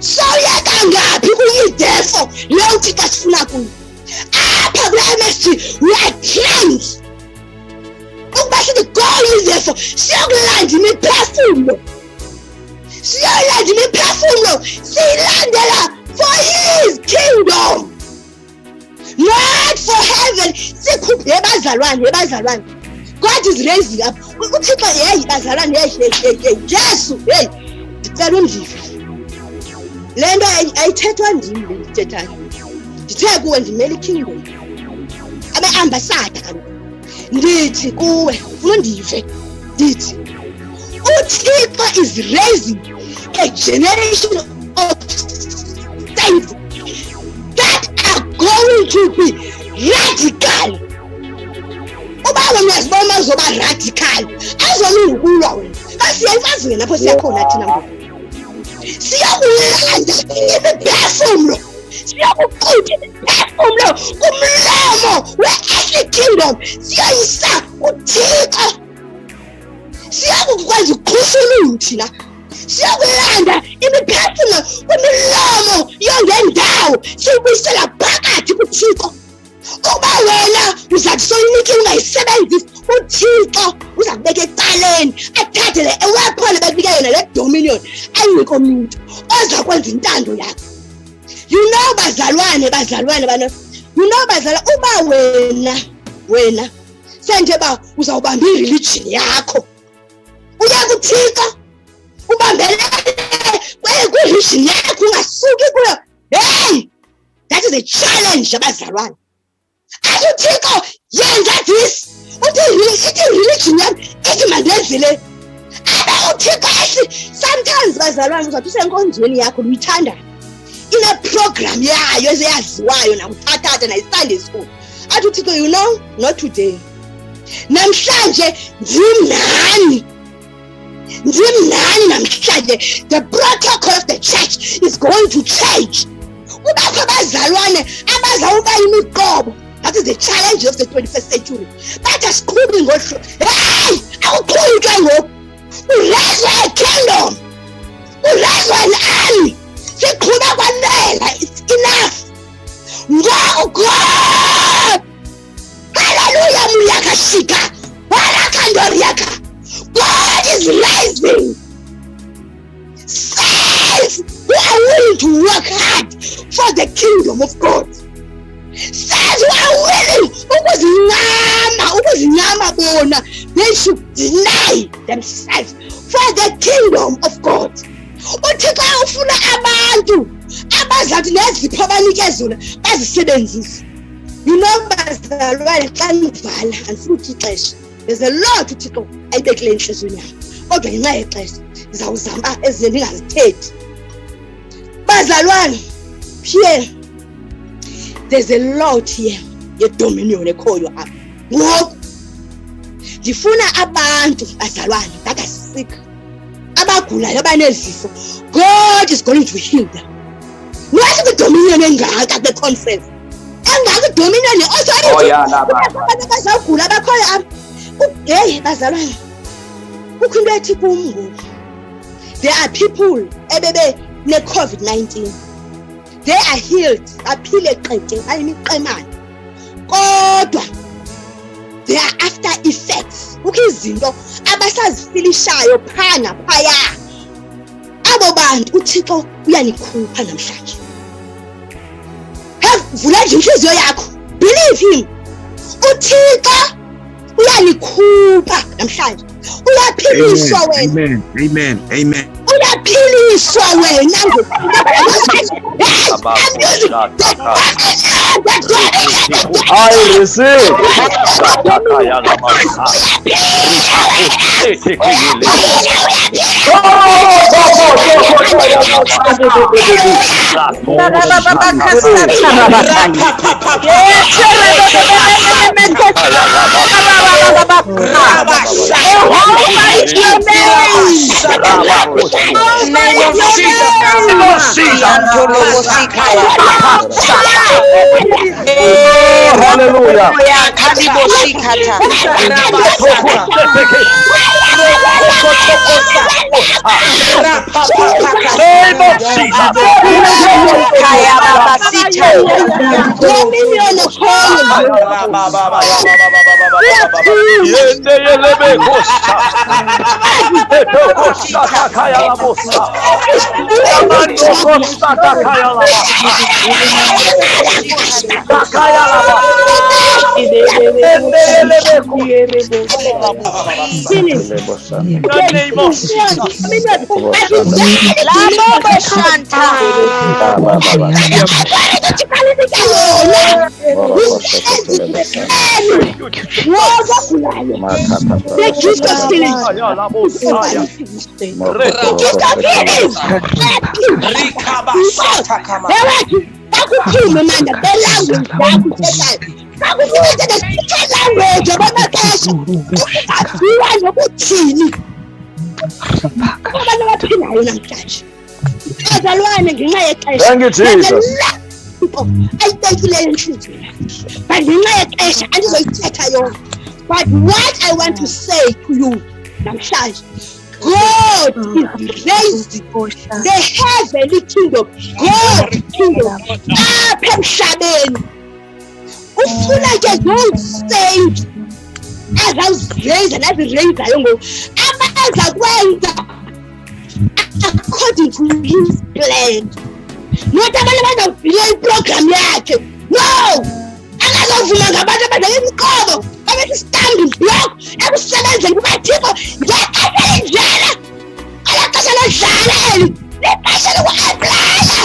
Sawuyeka ngaphi kuyi therefore? Lo uthixo asifuna kuyo. apha kula MSG we are trained ukuba sithi goal therefore siyokulanda imiphefumlo siyilandela for his kingdom, not for heaven. Sikhuphe bazalwane. God is raising up. Uthixo hey bazalwane hey Jesu hey ndicela undive. Le nto ayithethwa ndim le ndithethayo. Ndithe kuwe ndimele ikingdom. Abe-ambassador kaloku. Ndithi kuwe ufuna undive. Ndithi uThixo is raising a generation of saints that are going to be radical. Uba uyazibona zoba radical azolungukulwa wena. Asiyayifazi wena lapho siyakhona thina ngoku. Siyakulanda imiphefumlo. Siyakuqutha imiphefumlo kumlomo we-earthly kingdom. Siyayisa uThixo. Siyakukwazi ukukhusula thina. Siyakulanda imiphefumlo kwimilomo yongendawo. Siyibuyisela phakathi kuThixo. Uba wena uzathi soyinika ungayisebenzisi, uThixo uza kubeka ecaleni athathe le weapon bekubika yona le dominion ayinike umuntu ozakwenza intando yakhe. You know bazalwane bana. You know bazalwane uba wena sente ba uzawubamba ireligion yakho. Uya kuThixo ubambelele kwi-religion yakho ungasuki kuyo. Hey, that is a challenge abazalwane. As uThixo yenza this uthi religion yami ithi mandenzele. Abe uThixo ethi sometimes bazalwane uzathi usenkonzweni yakho uyithanda in a program yayo eziyaziwayo nakuthathatha nayi-Sunday school. Athi uThixo you know not today. Namhlanje ndimnani namhlanje. The protocol of the church is going to change. Ubakho abazalwane abazawuba imiqobo. That is the challenge of the 21st century. That is screaming ngohlo. Hey, awuqhubeke ngoku. Urazwe a kingdom. Urazwe an army. Siqhuba kwanela. It's enough. Ngoku God. Hallelujah muyaka shika. Wala kandoriyaka. God is rising saints who are willing to work hard for the kingdom of God. Saints who are willing ukuzincama bona. They should deny themselves for the kingdom of God. Uthixo ufuna abantu abazathi nezipho abanike zona bazisebenzise. You know bazalwane xa nivala andifuni ixesha. There's a lot uThixo ayibekile enhlizweni yami. Kodwa ngenxa yexesha ndizawuzama ezinye ndingazithethi. Bazalwane, here there's a lot here ye-dominion ekhoyo apha. Ngoku ndifuna abantu bazalwane that are sick, abagulayo abanezifo. God is going to heal them. Wathi kwi-dominion engaka kule conference. Engaka i-dominion authority. Abantu bazawugula abakhoyo apha. Hey bazalwane, kukho into ethi kum ngoku. There are people ebebe ne-COVID-19. They are healed, baphile qete, bayimiqemane. Kodwa they are after effects. Kukho izinto abasazifilishayo phana phaya. Abo bantu uThixo uyanikhupha namhlanje. Vula nje inhliziyo yakho. Believe him. uThixo uyanikhupha namhlanje. Uyaphiliswa wena. Amen. Uyaphiliswa wena I receive. Hallelujah. Name of of Jesus. Kaya baba sita. Dominion upon you. Yende yelebe kosa. Etoko sata kaya la bosa. Amando kosa kaya la basa. Kaya la basa. Yende yelebe kosa la bosa. In the name of Jesus. Labobo Shanta. Thank you, Jesus. Kaya la bosa. Akukhulume manje belanguage yakho uthethayo. Akufunde the language abamaxesha. Ungaziwa nokuthini. Abantu abaphilayo namhlanje. Bazalwane ngenxa yexesha. Thank you, Jesus. Ayibekile enhliziyweni. But ngenxa yexesha andizoyithetha yonke. But what I want to say to you namhlanje, God is raising the heavenly kingdom. God kingdom apha emhlabeni. Ufuna ke those saints azazirayiza nazirayizayo ngoku abaza kwenza according to his plan. Not abantu abazawuvila iprogram yakhe. No! Akazovuma ngabantu abenza imiqobo abethi standing block ekusebenzeni kukathixo ngeqesha alaxesha lodlala eli lexesha loku-aplaya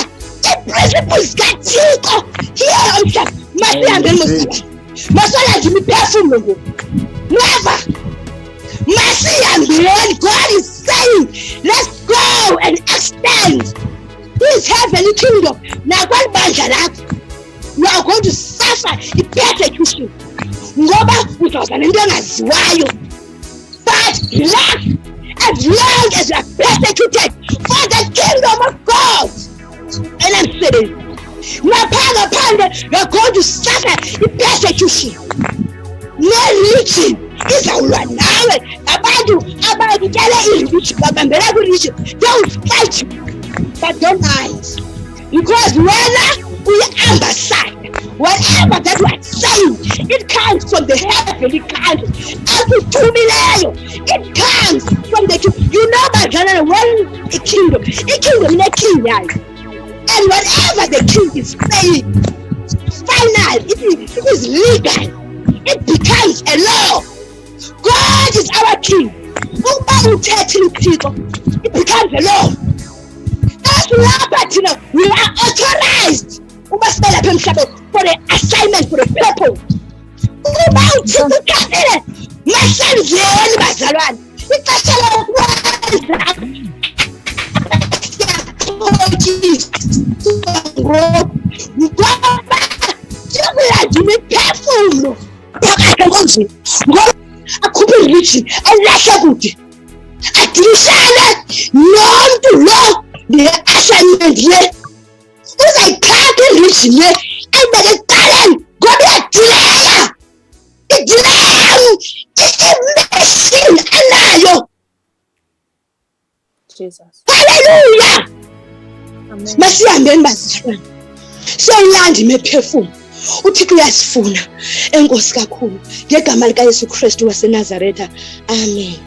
ii-principles zikathixo here omhlaba. Masihambeni mosibani, masolenza imiphefumlo ngoku. Never. Masihambeni. God is saying let's go and extend his heavenly kingdom. Nakwalibandla lakho you are going to suffer the persecution ngoba uzawuba nento engaziwayo, but relax as long as you are persecuted for the kingdom of God. And I'm saying ngaphandle you are going to suffer the persecution. Ne-religion izawulwa nawe. Abantu abakutshela i-religion babambela kwi-religion, don't fight you, but don't mind, because wena uyi-ambassador. Whatever that you are saying, it comes from the heavenly country. It comes from the kingdom. You know, my brother, when a kingdom is a king, and whatever the king is saying, final, it is legal. It becomes a law. God is our king. It becomes a law. That's what we are authorized for the assignment, for the purpose. Akhuphe irichi alahle kude adilishane nomuntu lo ne-assignment le uzayithatha irichi le ayibeke ekuqaleni ngoba iyadileya imeshini anayo. Haleluya. Masihambeni bazalwane, siyayilanda imiphefumulo. uThixo uyasifuna. Enkosi kakhulu ngegama likaYesu Kristu waseNazaretha, amen.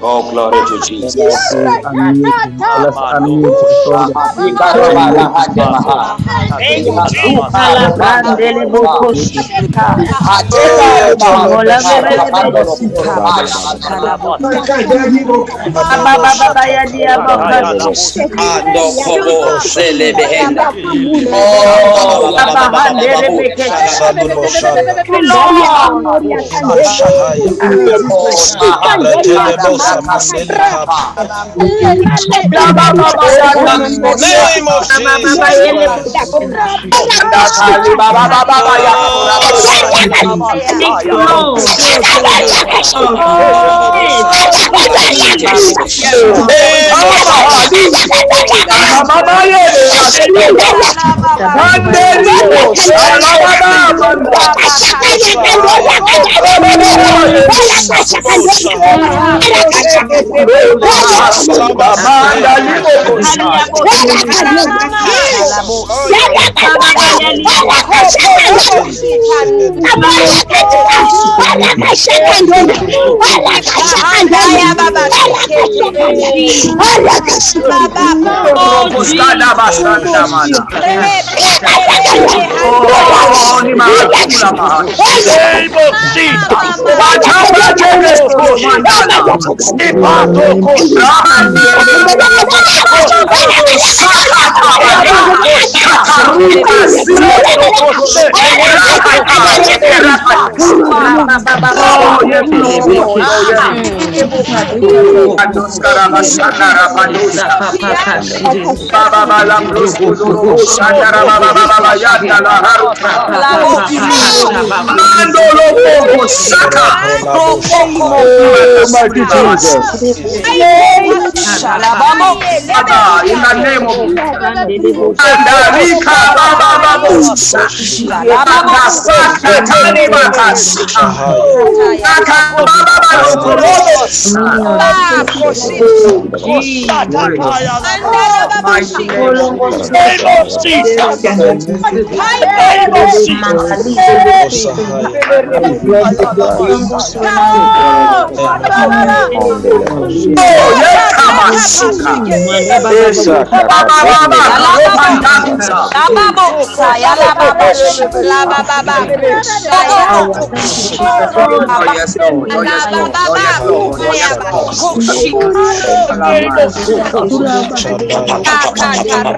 Oh, glory to Jesus. Sababanda libokosa. Oh, ni mahakula mahali. Name of Jesus. Oh, yes, Lord. Oh, yes. Baba bala brosko dorobo shandara baba baba yanda la haruka. Mando lobo saka. Mighty Jesus. Father, in the name of Andarika baba baba akasaka tani bakasika. Akababa bala korobo sa. Mighty name of Name of Jesus. Name of Jesus. Oh, yes, Kamasuka. Baba Ropandanza. Oh, yes, Lord. Oh, yes, Lord. Oh, yes, Lord. Oh, yes, Lord. Name of Jesus. Oh, yes, Lord. Name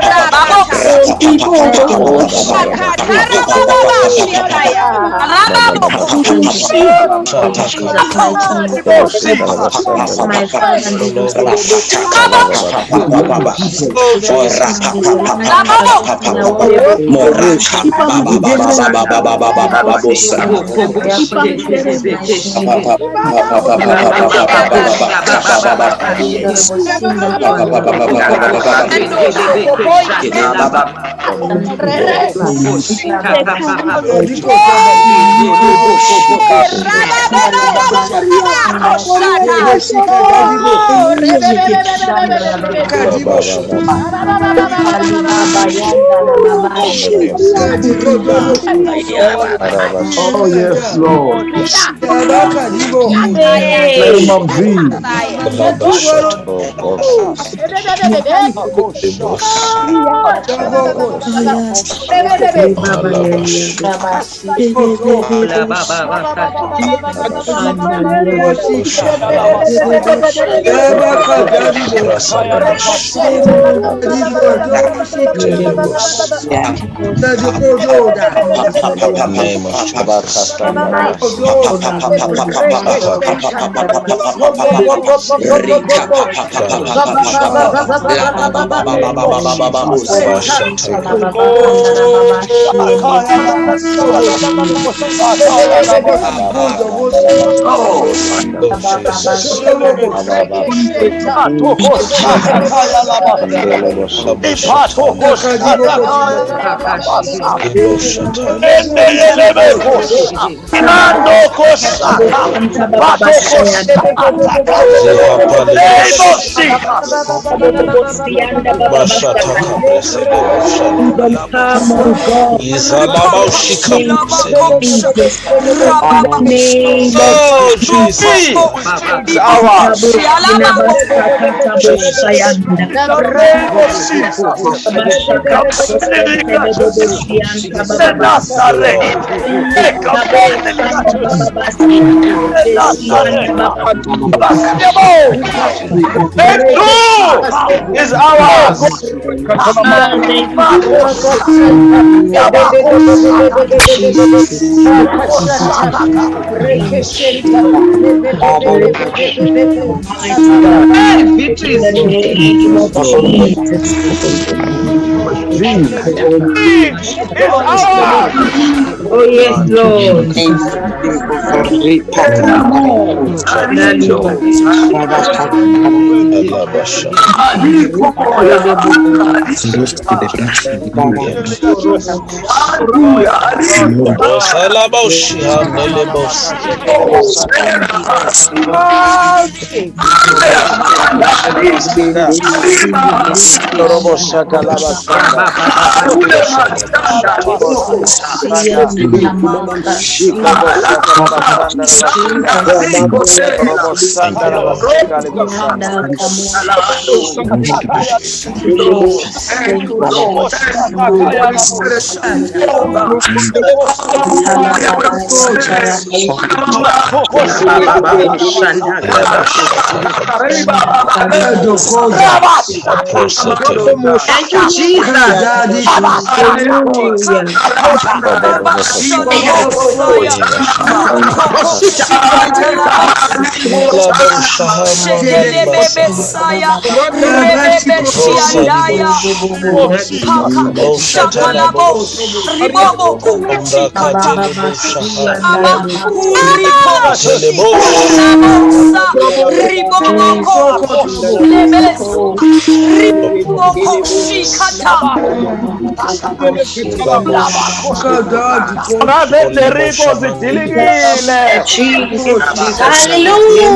of Jesus. Oh, Jesus. It's ours. Is ours. Victory is in the name of Jesus. Is ours. Oh, yes, Lord. Thank you, Jesus. Hallelujah. Jesus. Hallelujah.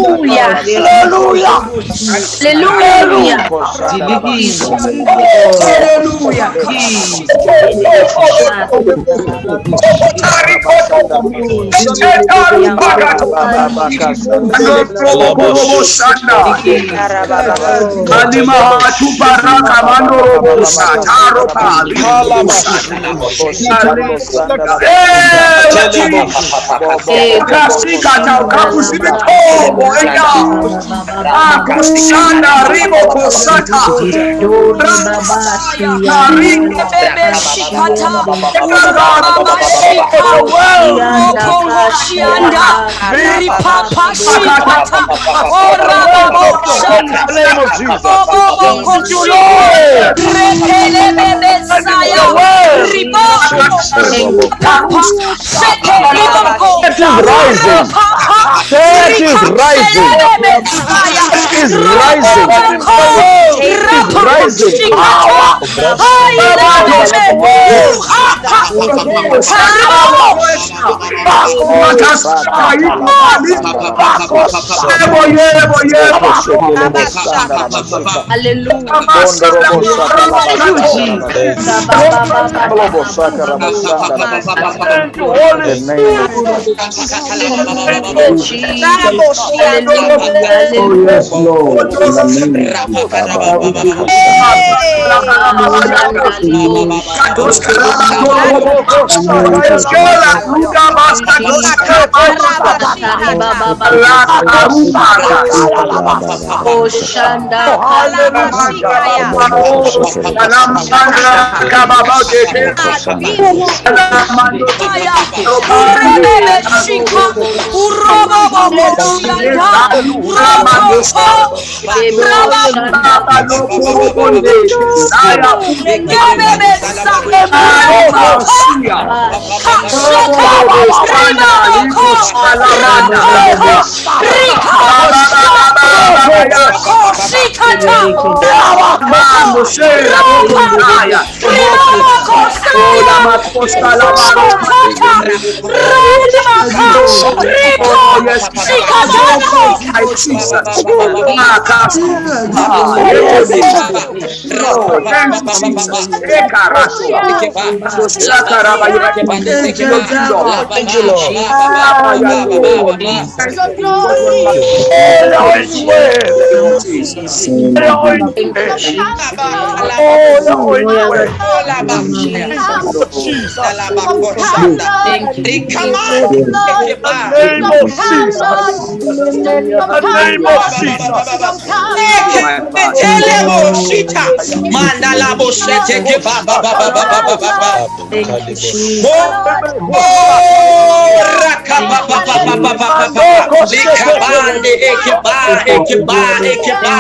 Hallelujah.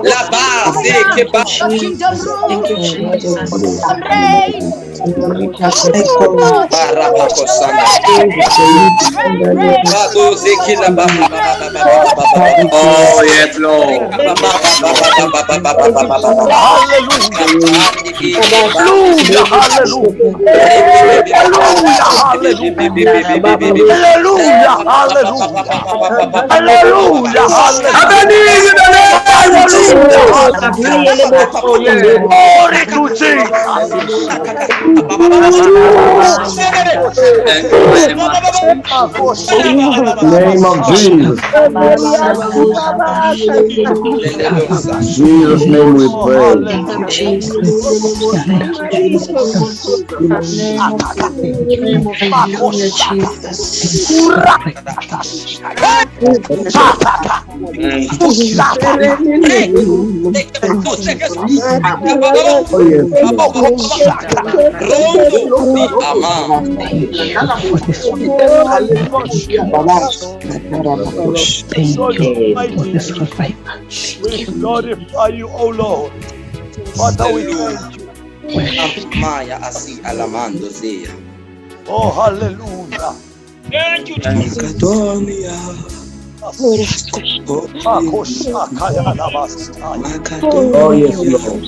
La base che The kingdom Thank you, rules. Jesus. Kingdom reign. Barabako Sanda. Reign, Babuze kila baba reign, baba Lord. baba. Oh, yes, Lord. Hallelujah. Hallelujah. Hallelujah. Hallelujah. Hallelujah. Hallelujah. Hallelujah. I Hallelujah. believe in the name of Hallelujah. Jesus. Hallelujah. Oh, yeah. Glory to Jesus. Thank you very much. Name of Jesus. Jesus' name we Oh, pray. Thank you, hallelujah. Jesus. Thank you, Jesus. Hallelujah, Jesus. Oh, yes, Lord. Thank you for this Thank you for this revival. We Thank you. glorify you, O Lord. Father, we thank you. Worship. Maya asi alamando zia. Oh, hallelujah. Thank you, Jesus. Oh, yes, Lord.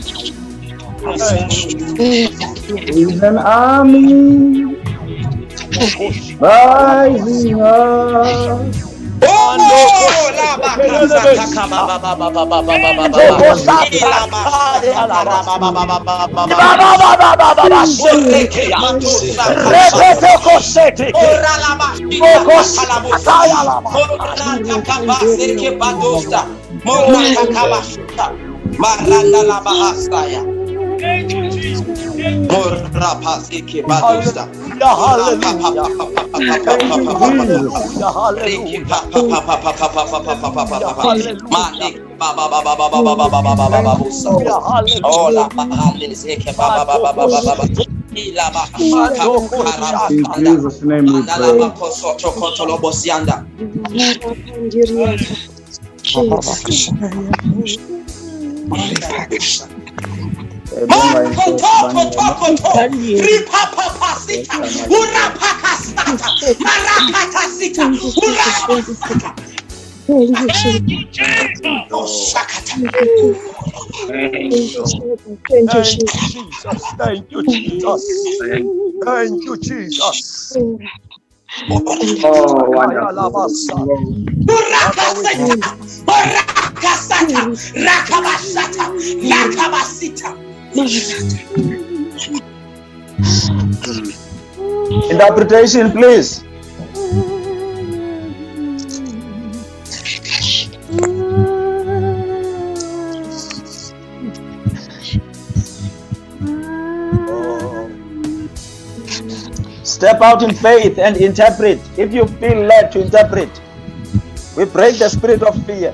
Is an army rising up. Oh, la bakasa takaba baba baba baba baba baba. Ila bakasa karaba baba baba baba. Boreke matosa talabasia. Ora la bashita katalabosia. Mona takabase ke badosta. Mona takabashita. Maranda la bahasaya. Ora pase ke badosta. Hallelujah. Thank you, Jesus. hallelujah. In Jesus' name we pray. Thank you, Jesus. Thank you, Jesus. Thank you, Jesus. Oh, wonderful. Interpretation, please. Step out in faith and interpret. If you feel led to interpret, we break the spirit of fear.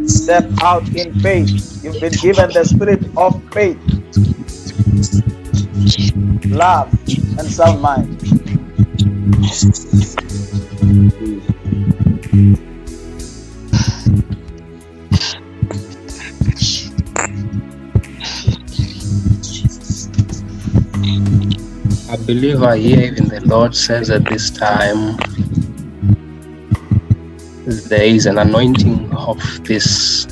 Step out in faith. You've been given the spirit of faith, love, and sound mind. I believe I hear even the Lord says at this time there is an anointing of this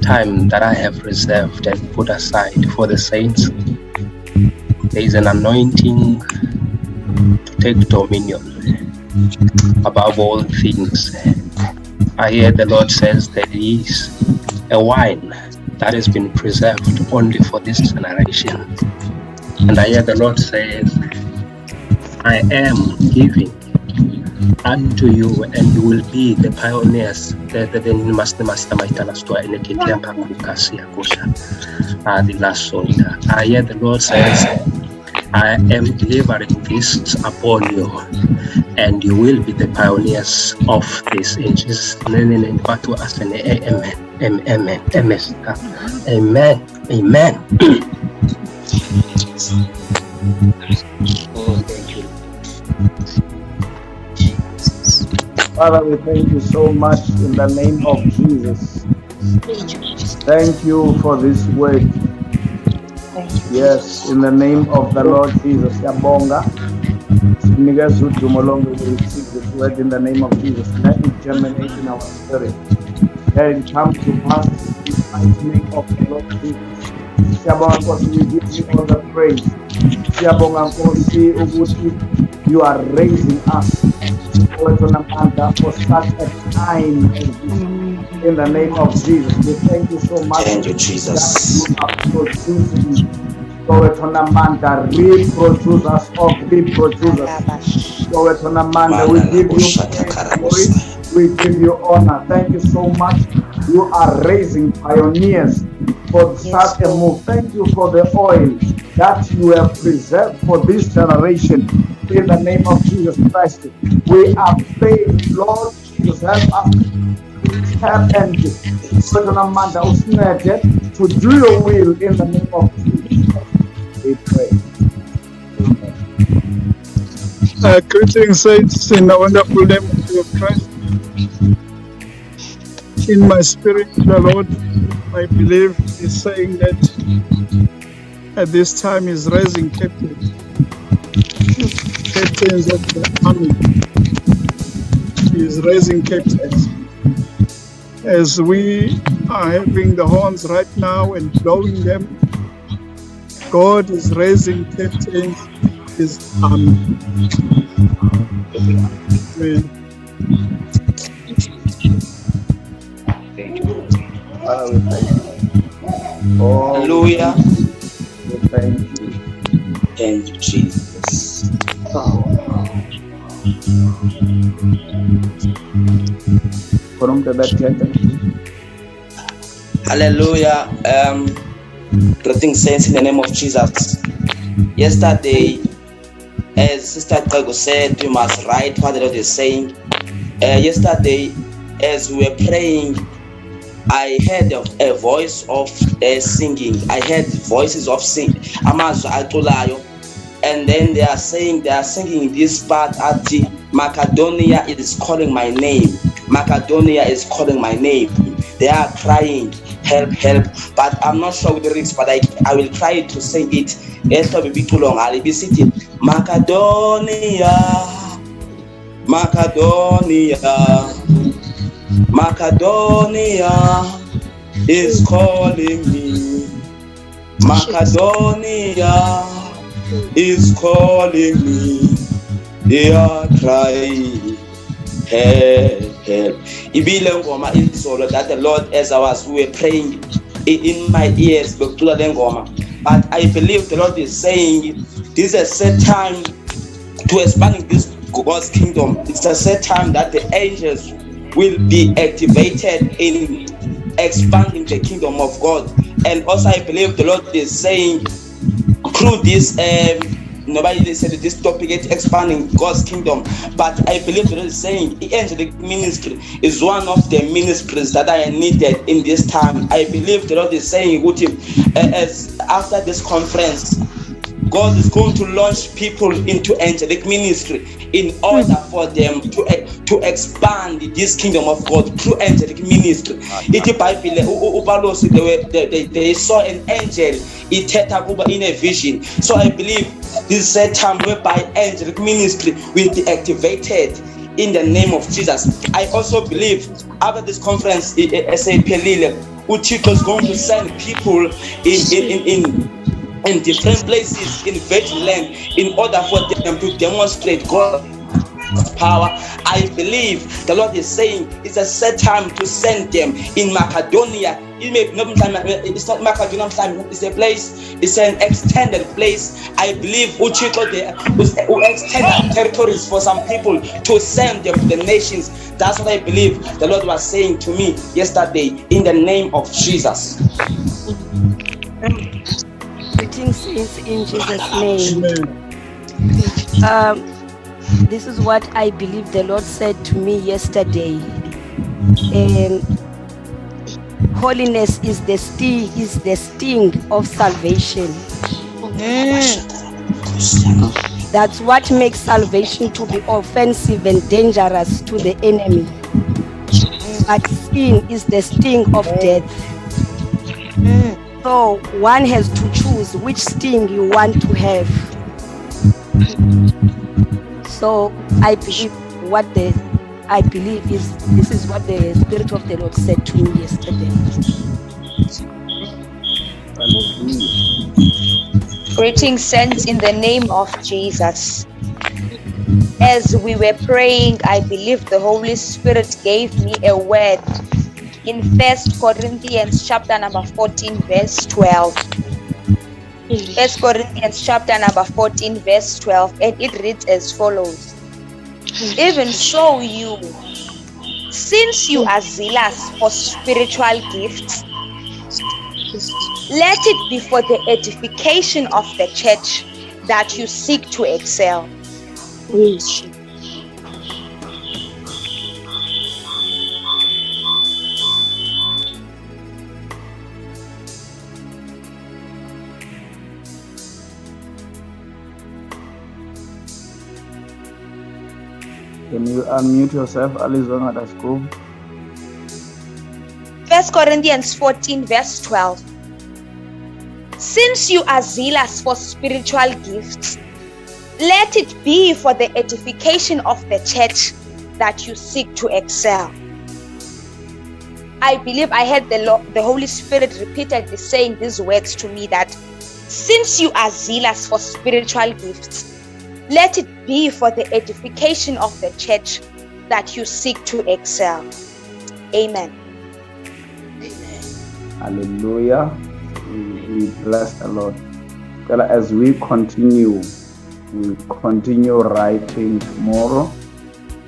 time that I have reserved and put aside for the saints. There is an anointing to take dominion above all things. I hear the Lord says there is a wine that has been preserved only for this generation. And I hear the Lord says, I am giving unto you, and you will be the pioneers. I hear the Lord says, I am delivering this upon you, and you will be the pioneers of this in Jesus' name. Amen. Amen. Amen. Amen. Oh, thank you. Father, we thank you so much in the name of Jesus. Thank you for this word. Yes, in the name of the Lord Jesus. Yabonga. Sinikeza udumo lonke. We receive this word in the name of Jesus. Let it germinate in our spirit. Let it come to pass in the mighty name of the Lord Jesus. Siyabonga Nkosi, we give you all the praise. Siyabonga Nkosi ukuthi you are raising us for such a time as this. In the name of Jesus, we thank you so much. Thank you, Jesus. That you are producing. Reproduce us or reproduce us. We give you praise, we give you honor. Thank you so much. You are raising pioneers for such a move. Thank you for the oil that you have preserved for this generation. In the name of Jesus Christ, we are praying, Lord Jesus, help us to step and to do your will in the name of Jesus. We pray. Greetings, saints, in the wonderful name of Christ. In my spirit, the Lord, I believe, is saying that at this time is raising captains of the army. He is raising captains. As we are having the horns right now and blowing them, God is raising captains of his army. Amen. Thank you. Father, we thank you. Oh, Hallelujah. we thank you. Thank you, Jesus. Hallelujah. Greetings, saints, in the name of Jesus. Yesterday, as Sister Tego said, we must write what the Lord is saying. Yesterday, as we were praying, I heard a voice of singing. I heard voices of singing. And then they are singing this part at the Macedonia is calling my name. Macedonia is calling my name. They are crying, help, help. But I'm not sure with the lyrics, but I will try to sing it. It's not be too long. I'll be sitting. Macedonia, Macedonia, Macedonia is calling me. Macedonia is calling me. They are crying, help, help. It's all that the Lord, as we were praying in my ears, but I believe the Lord is saying this is a set time to expanding this God's kingdom. It's a set time that the angels will be activated in expanding the kingdom of God. And also I believe the Lord is saying through this nobody said this topic, it's expanding God's kingdom, but I believe the Lord is saying the angelic ministry is one of the ministries that I needed in this time. I believe the Lord is saying with him, as after this conference, God is going to launch people into angelic ministry in order for them to expand this kingdom of God through angelic ministry. They saw an angel in a vision. So I believe this is a time whereby angelic ministry will be activated in the name of Jesus. I also believe after this conference, Uchiko is going to send people in different places in virgin land in order for them to demonstrate God's power. I believe the Lord is saying it's a set time to send them in Macedonia. It's not Macedonia time, it's a place, it's an extended place. I believe Uchiko will extend territories for some people to send them to the nations. That's what I believe the Lord was saying to me yesterday in the name of Jesus. Greetings, Greetings in Jesus' name. Amen. This is what I believe the Lord said to me yesterday. Holiness is the sting of salvation. That's what makes salvation to be offensive and dangerous to the enemy. But sin is the sting of death. So one has to choose which sting you want to have. So I believe this is what the Spirit of the Lord said to me yesterday. Greetings, saints, in the name of Jesus. As we were praying, I believe the Holy Spirit gave me a word in 1 Corinthians chapter number 14, verse 12. 1 Corinthians chapter number 14, verse 12, and it reads as follows. Even so, since you are zealous for spiritual gifts, let it be for the edification of the church that you seek to excel. Can you unmute yourself, Alizona? That's cool. 1 Corinthians 14, verse 12. Since you are zealous for spiritual gifts, let it be for the edification of the church that you seek to excel. I believe I heard the Holy Spirit repeatedly saying these words to me, that since you are zealous for spiritual gifts, let it be for the edification of the church that you seek to excel. Amen. Hallelujah. We bless the Lord. As we continue writing tomorrow.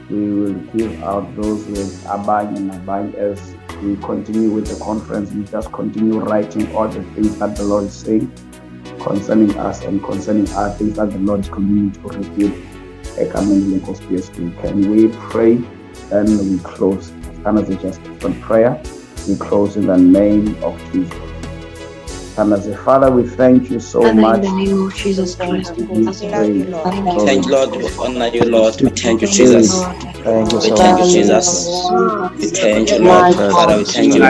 We will give out those with Abang and Abang as we continue with the conference. We just continue writing all the things that the Lord is saying concerning us and concerning our things that the Lord is continuing to reveal. Can we pray? Then we close. And as just one prayer, we close in the name of Jesus. And as a Father, we thank you so much. In the name of Jesus Christ. We pray. Thank you, Lord. We honor you, Lord. We thank you, Jesus. Thank you We so thank you, much. Jesus. We thank you, Lord. Father, we thank you.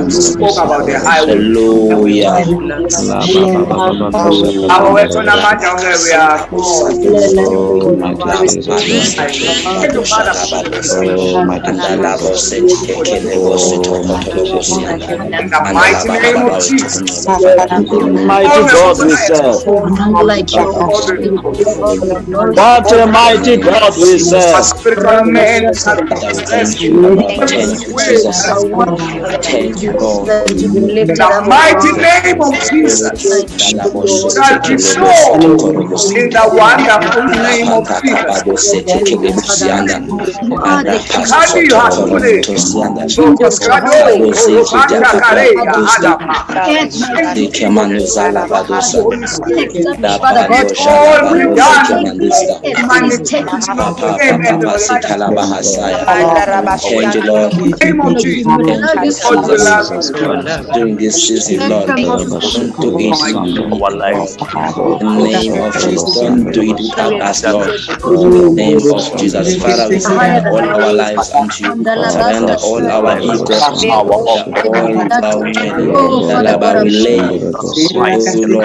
You spoke about the highway. Hallelujah. Mighty God we serve. What a mighty God we serve. Thank you, Lord. Thank you, Jesus. Thank you, Lord. In the mighty name of Jesus, that be so in the wonderful name of Jesus. How do you have today? So Coscado, Bata Carega, Adama. Holy Spirit, all we done manifest and Thank you, Lord. name of Jesus. God will love you. During this season, Lord, don't do it our lives. In the name of Jesus, don't do it without us, Lord. In the name of Jesus, Father, we surrender all our lives unto you. Surrender all our ego, all our we lay, oh Lord.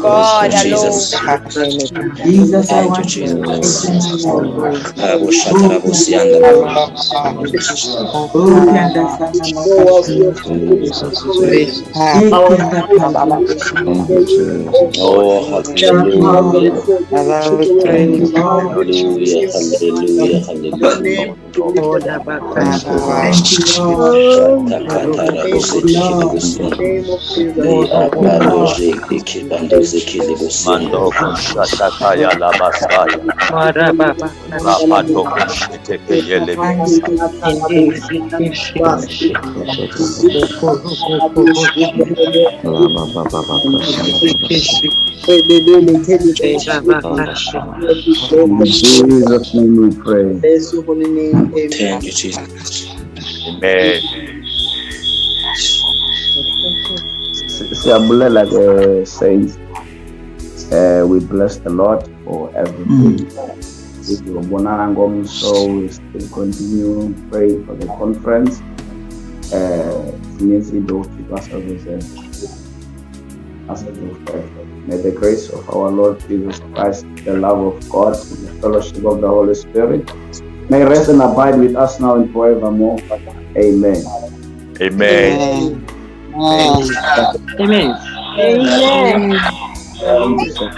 God Jesus. Thank you, Jesus. Oh, hallelujah. Hallelujah, hallelujah, hallelujah. Thank you, Lord. Shatakatara busekilibusi. Abaloje ikibanduzekilibusi. Mandoko shatakaya labasaya. Rapatoko sheteke yelebisa. In Jesus' name we pray. Thank you, Jesus. Amen. Siyabulela ke saints. We bless the Lord for everything. If you want so we still continue praying for the conference. May the grace of our Lord Jesus Christ, the love of God, and the fellowship of the Holy Spirit may rest and abide with us now and forevermore. Amen. Amen. Amen. Amen. Thank you, sir.